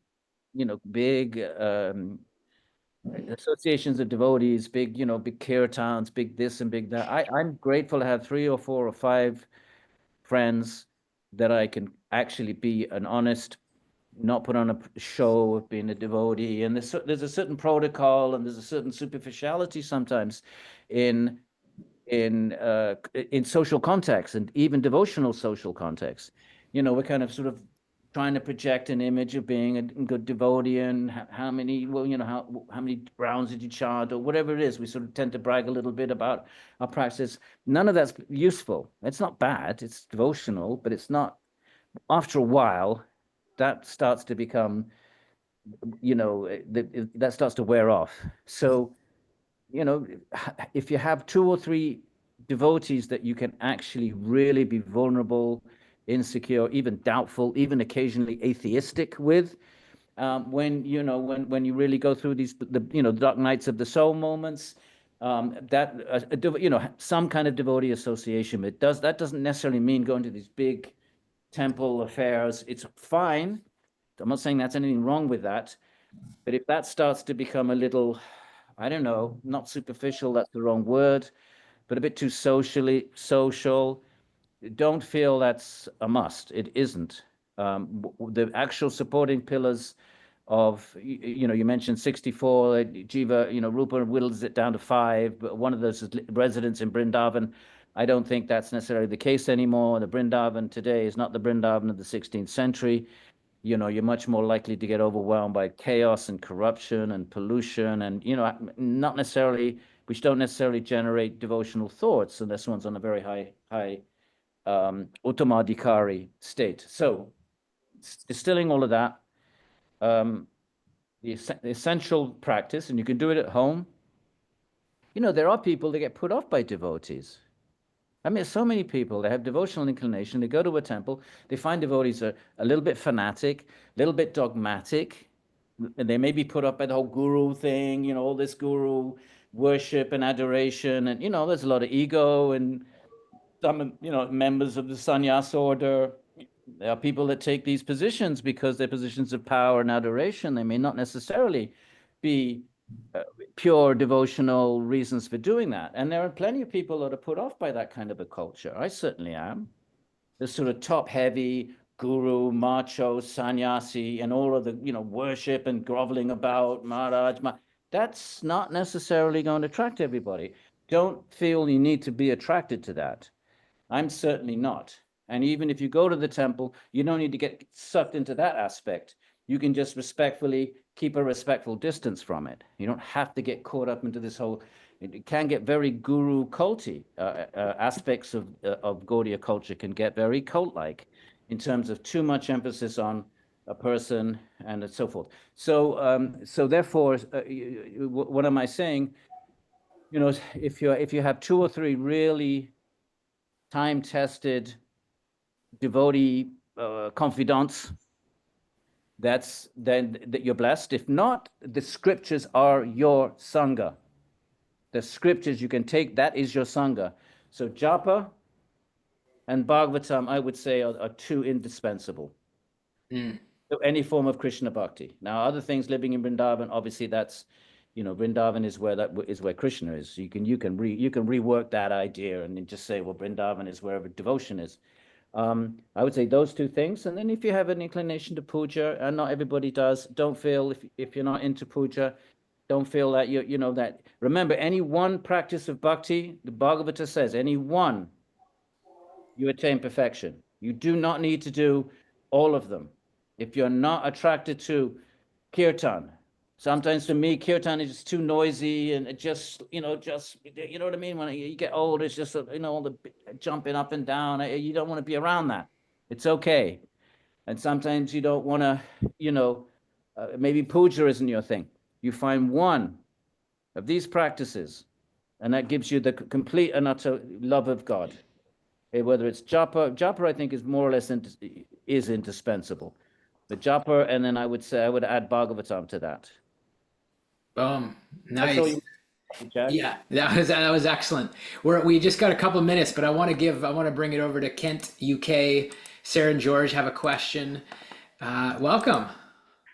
associations of devotees, big kirtans, big this and big that. I'm grateful to have 3 or 4 or 5 friends that I can actually be an honest, not put on a show of being a devotee. And there's a certain protocol and there's a certain superficiality sometimes in in social context and even devotional social context. We're kind of sort of trying to project an image of being a good devotee and how many, well, how many rounds did you chant or whatever it is. We sort of tend to brag a little bit about our practice. None of that's useful. It's not bad. It's devotional, but it's not. After a while, that starts to become, that starts to wear off. So if you have 2 or 3 devotees that you can actually really be vulnerable, insecure, even doubtful, even occasionally atheistic with, when you really go through the dark nights of the soul moments, some kind of devotee association. That doesn't necessarily mean going to these big temple affairs. It's fine. I'm not saying that's anything wrong with that, but if that starts to become a little, I don't know, not superficial, that's the wrong word, but a bit too social, don't feel that's a must. It isn't. The actual supporting pillars of, you mentioned 64, Jiva, Rupa whittles it down to 5, but one of those is residents in Brindavan. I don't think that's necessarily the case anymore. The Brindavan today is not the Brindavan of the 16th century. You're much more likely to get overwhelmed by chaos and corruption and pollution and, not necessarily, which don't necessarily generate devotional thoughts unless one's on a very high uttamadhikari state. So distilling all of that, the essential practice, and you can do it at home. There are people that get put off by devotees. I mean, so many people, they have devotional inclination, they go to a temple, they find devotees are a little bit fanatic, a little bit dogmatic, and they may be put up by the whole guru thing, all this guru worship and adoration, and, there's a lot of ego, and some, members of the sannyas order, there are people that take these positions because they're positions of power and adoration. They may not necessarily be pure devotional reasons for doing that. And there are plenty of people that are put off by that kind of a culture. I certainly am. the sort of top-heavy guru, macho, sannyasi, and all of the, worship and groveling about Maharaj. That's not necessarily going to attract everybody. Don't feel you need to be attracted to that. I'm certainly not. And even if you go to the temple, you don't need to get sucked into that aspect. You can just respectfully keep a respectful distance from it. You don't have to get caught up into this whole. It can get very guru culty. Aspects of Gaudiya culture can get very cult-like in terms of too much emphasis on a person and so forth. So therefore, what am I saying? If you have two or three really time-tested devotee confidants, then that you're blessed. If not, the scriptures are your sangha. The scriptures you can take, that is your sangha. So japa and Bhagavatam, I would say, are two indispensable. Mm. So any form of Krishna bhakti. Now, other things, living in Vrindavan, obviously that's, Vrindavan is where Krishna is. You can rework that idea and then just say, well, Vrindavan is wherever devotion is. I would say those two things. And then if you have an inclination to puja, and not everybody does, don't feel if you're not into puja, don't feel that that. Remember, any one practice of bhakti, the Bhagavata says, any one, you attain perfection. You do not need to do all of them. If you're not attracted to kirtan, sometimes for me, kirtan is just too noisy and it just, you know what I mean? When you get old, it's just, all the jumping up and down. You don't want to be around that. It's okay. And sometimes you don't want to, maybe puja isn't your thing. You find one of these practices, and that gives you the complete and utter love of God. Whether it's japa I think is more or less is indispensable. But japa, and then I would say I would add Bhagavatam to that. Boom. That's all Nice. you, Jack. Yeah, that was excellent. We just got a couple of minutes, but I want to bring it over to Kent, UK. Sarah and George have a question. Welcome.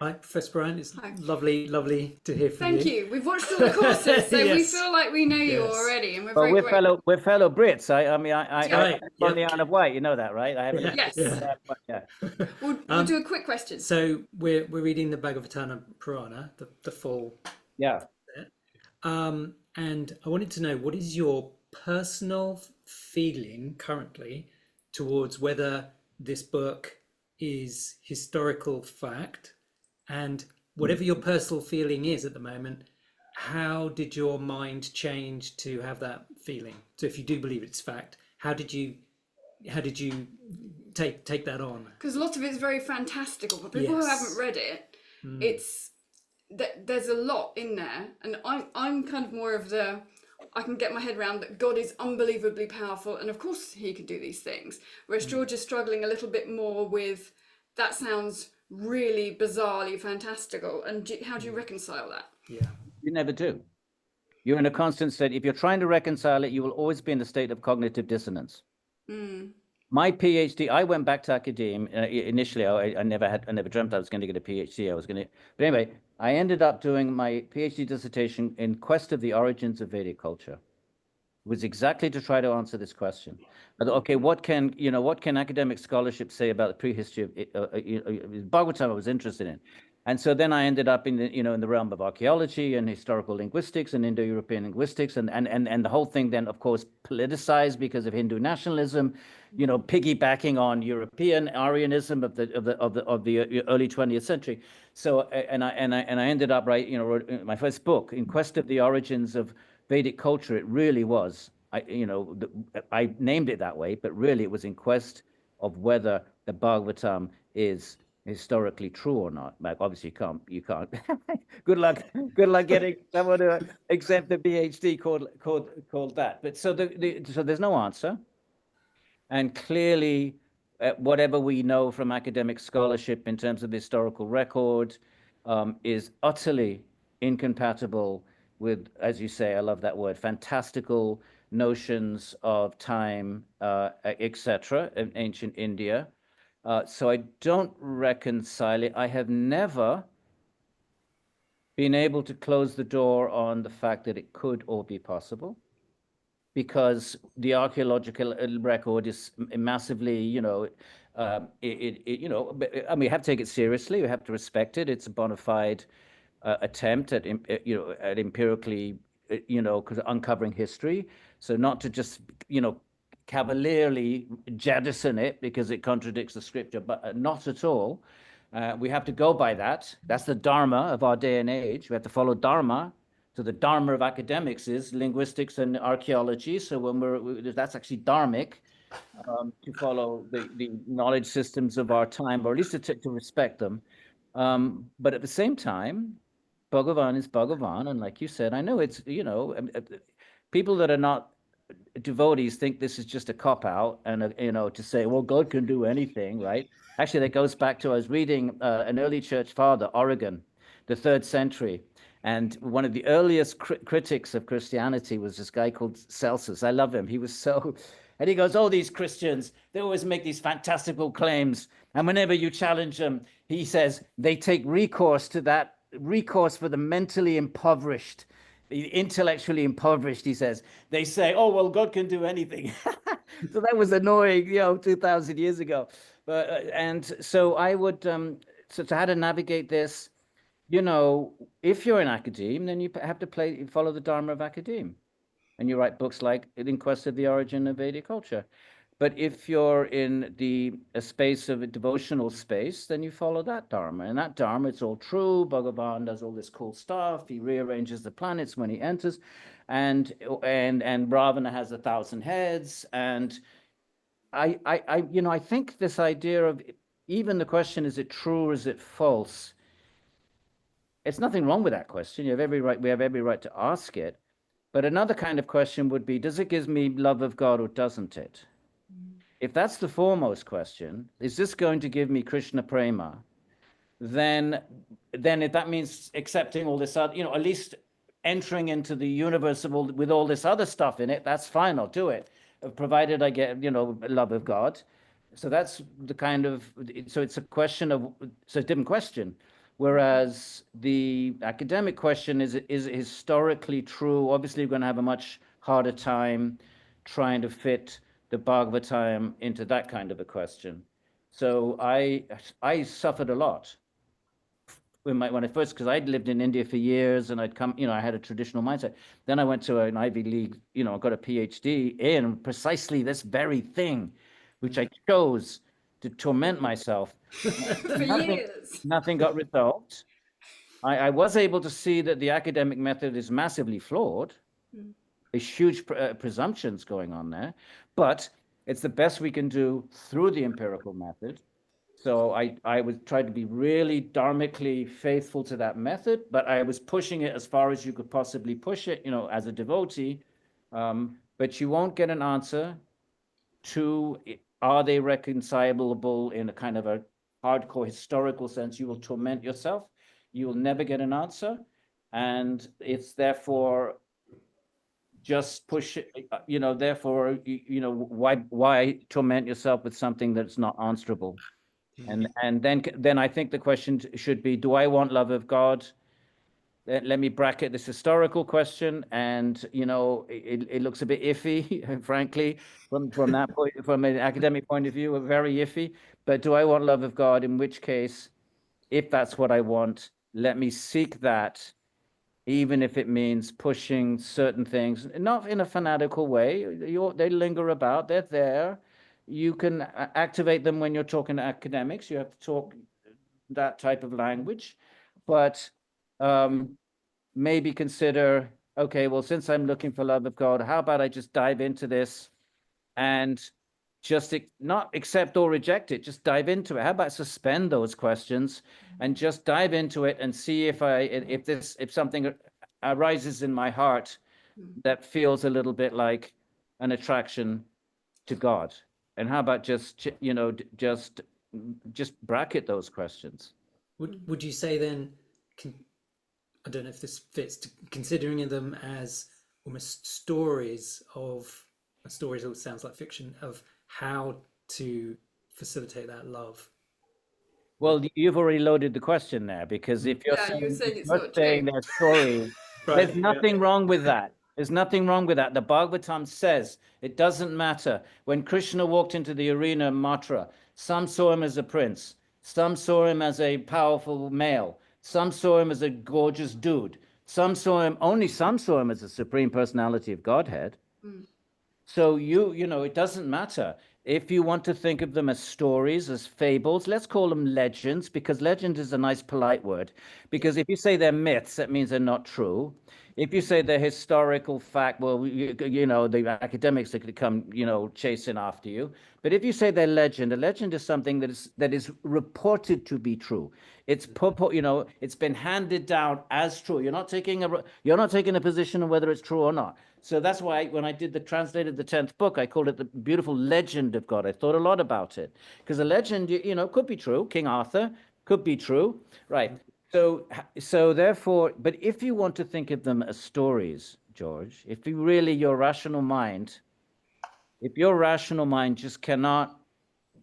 Hi, Professor Bryant. It's Hi. lovely to hear from Thank you. We've watched all the courses, so we Yes. feel like we know you Yes. already, and we're Well, very we're grateful. fellow Brits. I'm Right, from the yep. Isle of Wight. You know that, right? I haven't. Yes. Yeah. Yeah. We'll do a quick question. So we're reading the Bhagavatam Purana, the full Yeah. set. And I wanted to know, what is your personal feeling currently towards whether this book is historical fact, and whatever your personal feeling is at the moment, how did your mind change to have that feeling? So if you do believe it's fact, how did you take that on? Because a lot of it's very fantastical, but people who Yes. haven't read it, it's there's a lot in there, and I'm kind of more of the I can get my head around that God is unbelievably powerful, and of course He could do these things. Whereas George is struggling a little bit more with that sounds really bizarrely fantastical, and how do you reconcile that? Yeah. You never do. You're in a constant state. If you're trying to reconcile it, you will always be in a state of cognitive dissonance. My PhD, I went back to academia. Initially, I never dreamt I was going to get a PhD. But anyway, I ended up doing my PhD dissertation in quest of the origins of Vedic culture. It was exactly to try to answer this question. I thought, okay, what can academic scholarship say about the prehistory of Bhagavatam I was interested in. And so then I ended up in the realm of archaeology and historical linguistics and Indo-European linguistics, and the whole thing then, of course, politicized because of Hindu nationalism, piggybacking on European Aryanism of the early 20th century. So and I ended up wrote my first book, In Quest of the Origins of Vedic Culture. It really was. I named it that way, but really it was in quest of whether the Bhagavatam is historically true or not. Like, obviously you can't. Good luck getting someone to accept the PhD called that. But so there's no answer. And clearly, whatever we know from academic scholarship in terms of the historical record is utterly incompatible with, as you say, I love that word, fantastical notions of time, etc., in ancient India. So I don't reconcile it. I have never been able to close the door on the fact that it could all be possible. because the archaeological record is massively, I mean, we have to take it seriously. We have to respect it. It's a bona fide attempt at, at empirically, uncovering history. So not to just, cavalierly jettison it because it contradicts the scripture, but not at all. We have to go by that. That's the dharma of our day and age. We have to follow dharma. So the dharma of academics is linguistics and archaeology. So that's actually dharmic, to follow the knowledge systems of our time, or at least to respect them. But at the same time, Bhagavan is Bhagavan. And like you said, I know it's, people that are not devotees think this is just a cop out and, to say, well, God can do anything, right? Actually, that goes back to, I was reading an early church father, Origen, the 3rd century. And one of the earliest critics of Christianity was this guy called Celsus. I love him. He was so, and he goes, oh, these Christians, they always make these fantastical claims. And whenever you challenge them, he says, they take recourse for the mentally impoverished, the intellectually impoverished, he says. They say, oh, well, God can do anything. So that was annoying, 2,000 years ago. And so I would, so to how to navigate this, if you're in academe, then you have to follow the dharma of academe. And you write books like In Quest of the Origin of Vedic Culture. But if you're in a space of a devotional space, then you follow that dharma. And that dharma, it's all true. Bhagavan does all this cool stuff. He rearranges the planets when he enters. And Ravana has 1,000 heads. And I think this idea of even the question, is it true or is it false? It's nothing wrong with that question. We have every right to ask it. But another kind of question would be, does it give me love of God or doesn't it? If that's the foremost question, is this going to give me Krishna prema? Then if that means accepting all this other, at least entering into the universe with all this other stuff in it, that's fine, I'll do it, provided I get, love of God. So that's the kind of, so it's a question of, so it's a different question. Whereas the academic question is it historically true? Obviously, we're going to have a much harder time trying to fit the Bhagavatam into that kind of a question. So I suffered a lot when I first, because I'd lived in India for years and I'd come, I had a traditional mindset. Then I went to an Ivy League, I got a Ph.D. in precisely this very thing, which I chose to torment myself. For years. Nothing got resolved. I was able to see that the academic method is massively flawed. There's huge presumptions going on there, but it's the best we can do through the empirical method. So I would try to be really dharmically faithful to that method, but I was pushing it as far as you could possibly push it, as a devotee. But you won't get an answer to, are they reconcilable in a kind of a hardcore historical sense? You will torment yourself. You will never get an answer. And it's therefore just push it, therefore, why torment yourself with something that's not answerable? And then I think the question should be, do I want love of God? Let me bracket this historical question, and it looks a bit iffy, frankly, from that point, from an academic point of view, very iffy. But do I want love of God? In which case, if that's what I want, let me seek that, even if it means pushing certain things, not in a fanatical way. They linger about, they're there. You can activate them when you're talking to academics. You have to talk that type of language, but maybe consider, okay, well, since I'm looking for love of God, how about I just dive into this and just not accept or reject it, just dive into it. How about suspend those questions and just dive into it and see if something arises in my heart that feels a little bit like an attraction to God. And how about just bracket those questions? Would you say then, I don't know if this fits, considering them as almost stories all sounds like fiction, of how to facilitate that love? Well, you've already loaded the question there, because if you're Yeah, saying, you're saying it's not saying true. their story, Right, there's nothing wrong with that. There's nothing wrong with that. The Bhagavatam says it doesn't matter. When Krishna walked into the arena in Mathura, some saw him as a prince, some saw him as a powerful male, some saw him as a gorgeous dude, only some saw him as a supreme personality of Godhead. So you know, it doesn't matter. If you want to think of them as stories, as fables, let's call them legends, because legend is a nice polite word. Because if you say they're myths, that means they're not true. If you say they're historical fact, well, you know, the academics that could come, you know, chasing after you. But if you say they're legend, a legend is something that is reported to be true. It's you know, it's been handed down as true. You're not taking a position on whether it's true or not. So that's why when I translated the 10th book, I called it the beautiful legend of God. I thought a lot about it, because a legend, you know, could be true. King Arthur could be true, right? So therefore, but if you want to think of them as stories, George, if your rational mind just cannot,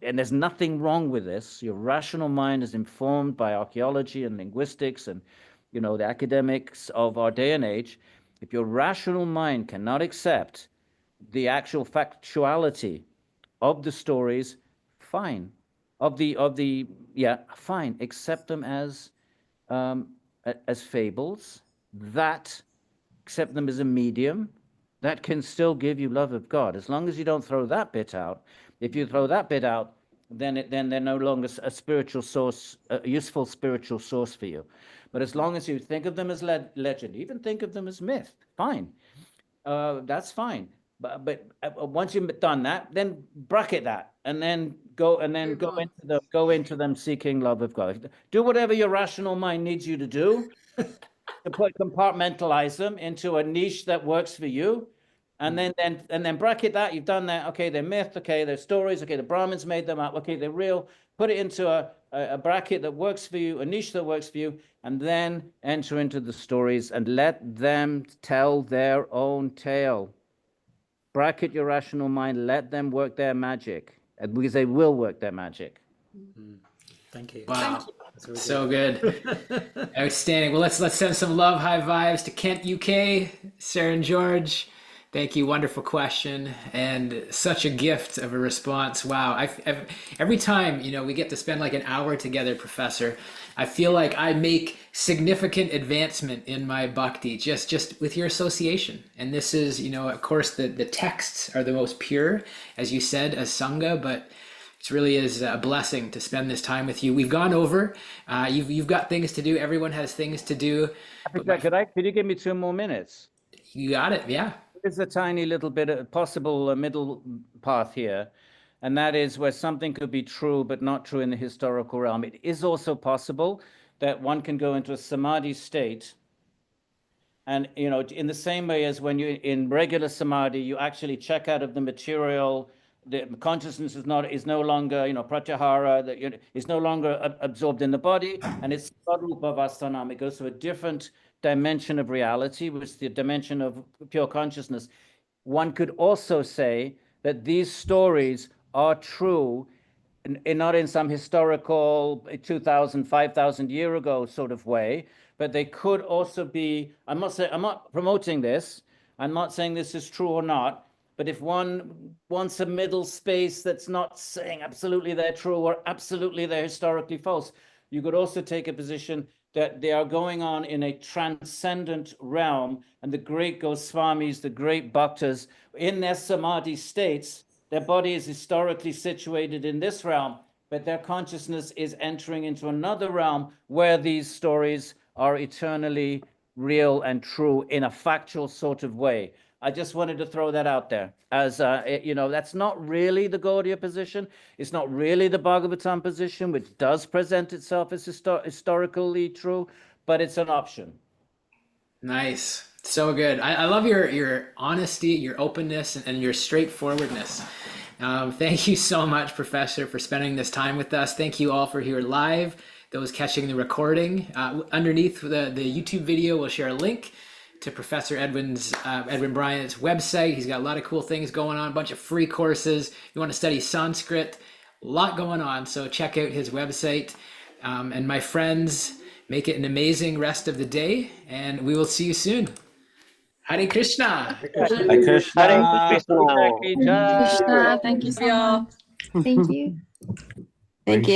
and there's nothing wrong with this, your rational mind is informed by archaeology and linguistics and, you know, the academics of our day and age. If your rational mind cannot accept the actual factuality of the stories, fine. Fine. Accept them as fables. Accept them as a medium that can still give you love of God, as long as you don't throw that bit out. If you throw that bit out, then they're no longer a spiritual source, a useful spiritual source for you. But as long as you think of them as legend, even think of them as myth, fine. That's fine. But once you've done that, then bracket that, and then go into them seeking love of God. Do whatever your rational mind needs you to do to compartmentalize them into a niche that works for you. And then bracket that. You've done that. Okay, they're myth. Okay, they're stories. Okay, the Brahmins made them up. Okay, they're real. Put it into a bracket that works for you, a niche that works for you, and then enter into the stories and let them tell their own tale. Bracket your rational mind. Let them work their magic, because they will work their magic. Thank you. Wow. Thank you. Really So good. Outstanding. Well, let's send some love, high vibes to Kent, UK, Sarah and George. Thank you. Wonderful question, and such a gift of a response. Wow. Every time, you know, we get to spend like an hour together, Professor, I feel like I make significant advancement in my bhakti just with your association. And this is, you know, of course, the texts are the most pure, as you said, as Sangha, but it really is a blessing to spend this time with you. We've gone over. You've got things to do. Everyone has things to do. Could you give me 2 more minutes? You got it. Yeah. There's a tiny little bit of possible middle path here, and that is where something could be true but not true in the historical realm. It is also possible that one can go into a samadhi state, and, you know, in the same way as when you're in regular samadhi, you actually check out of the material. The consciousness is no longer, you know, pratyahara, that is no longer absorbed in the body, and it's sarupavastanam. It goes to a different dimension of reality, which is the dimension of pure consciousness. One could also say that these stories are true, not in some historical 2,000, 5,000 year ago sort of way, but they could also be, I'm not promoting this, I'm not saying this is true or not, but if one wants a middle space that's not saying absolutely they're true or absolutely they're historically false, you could also take a position that they are going on in a transcendent realm, and the great Goswamis, the great Bhaktas, in their samadhi states, their body is historically situated in this realm, but their consciousness is entering into another realm where these stories are eternally real and true in a factual sort of way. I just wanted to throw that out there as, you know, that's not really the Gaudiya position. It's not really the Bhagavatam position, which does present itself as historically true, but it's an option. Nice. So good. I love your honesty, your openness, and your straightforwardness. Thank you so much, Professor, for spending this time with us. Thank you all for here live, those catching the recording. Underneath the YouTube video, we'll share a link to Professor Edwin Bryant's website. He's got a lot of cool things going on, a bunch of free courses. You want to study Sanskrit, a lot going on. So check out his website. And my friends, make it an amazing rest of the day, and we will see you soon. Hare Krishna. Hare Krishna. Hare Krishna. Ki jai. Krishna, thank you so much. Thank you. Thank you.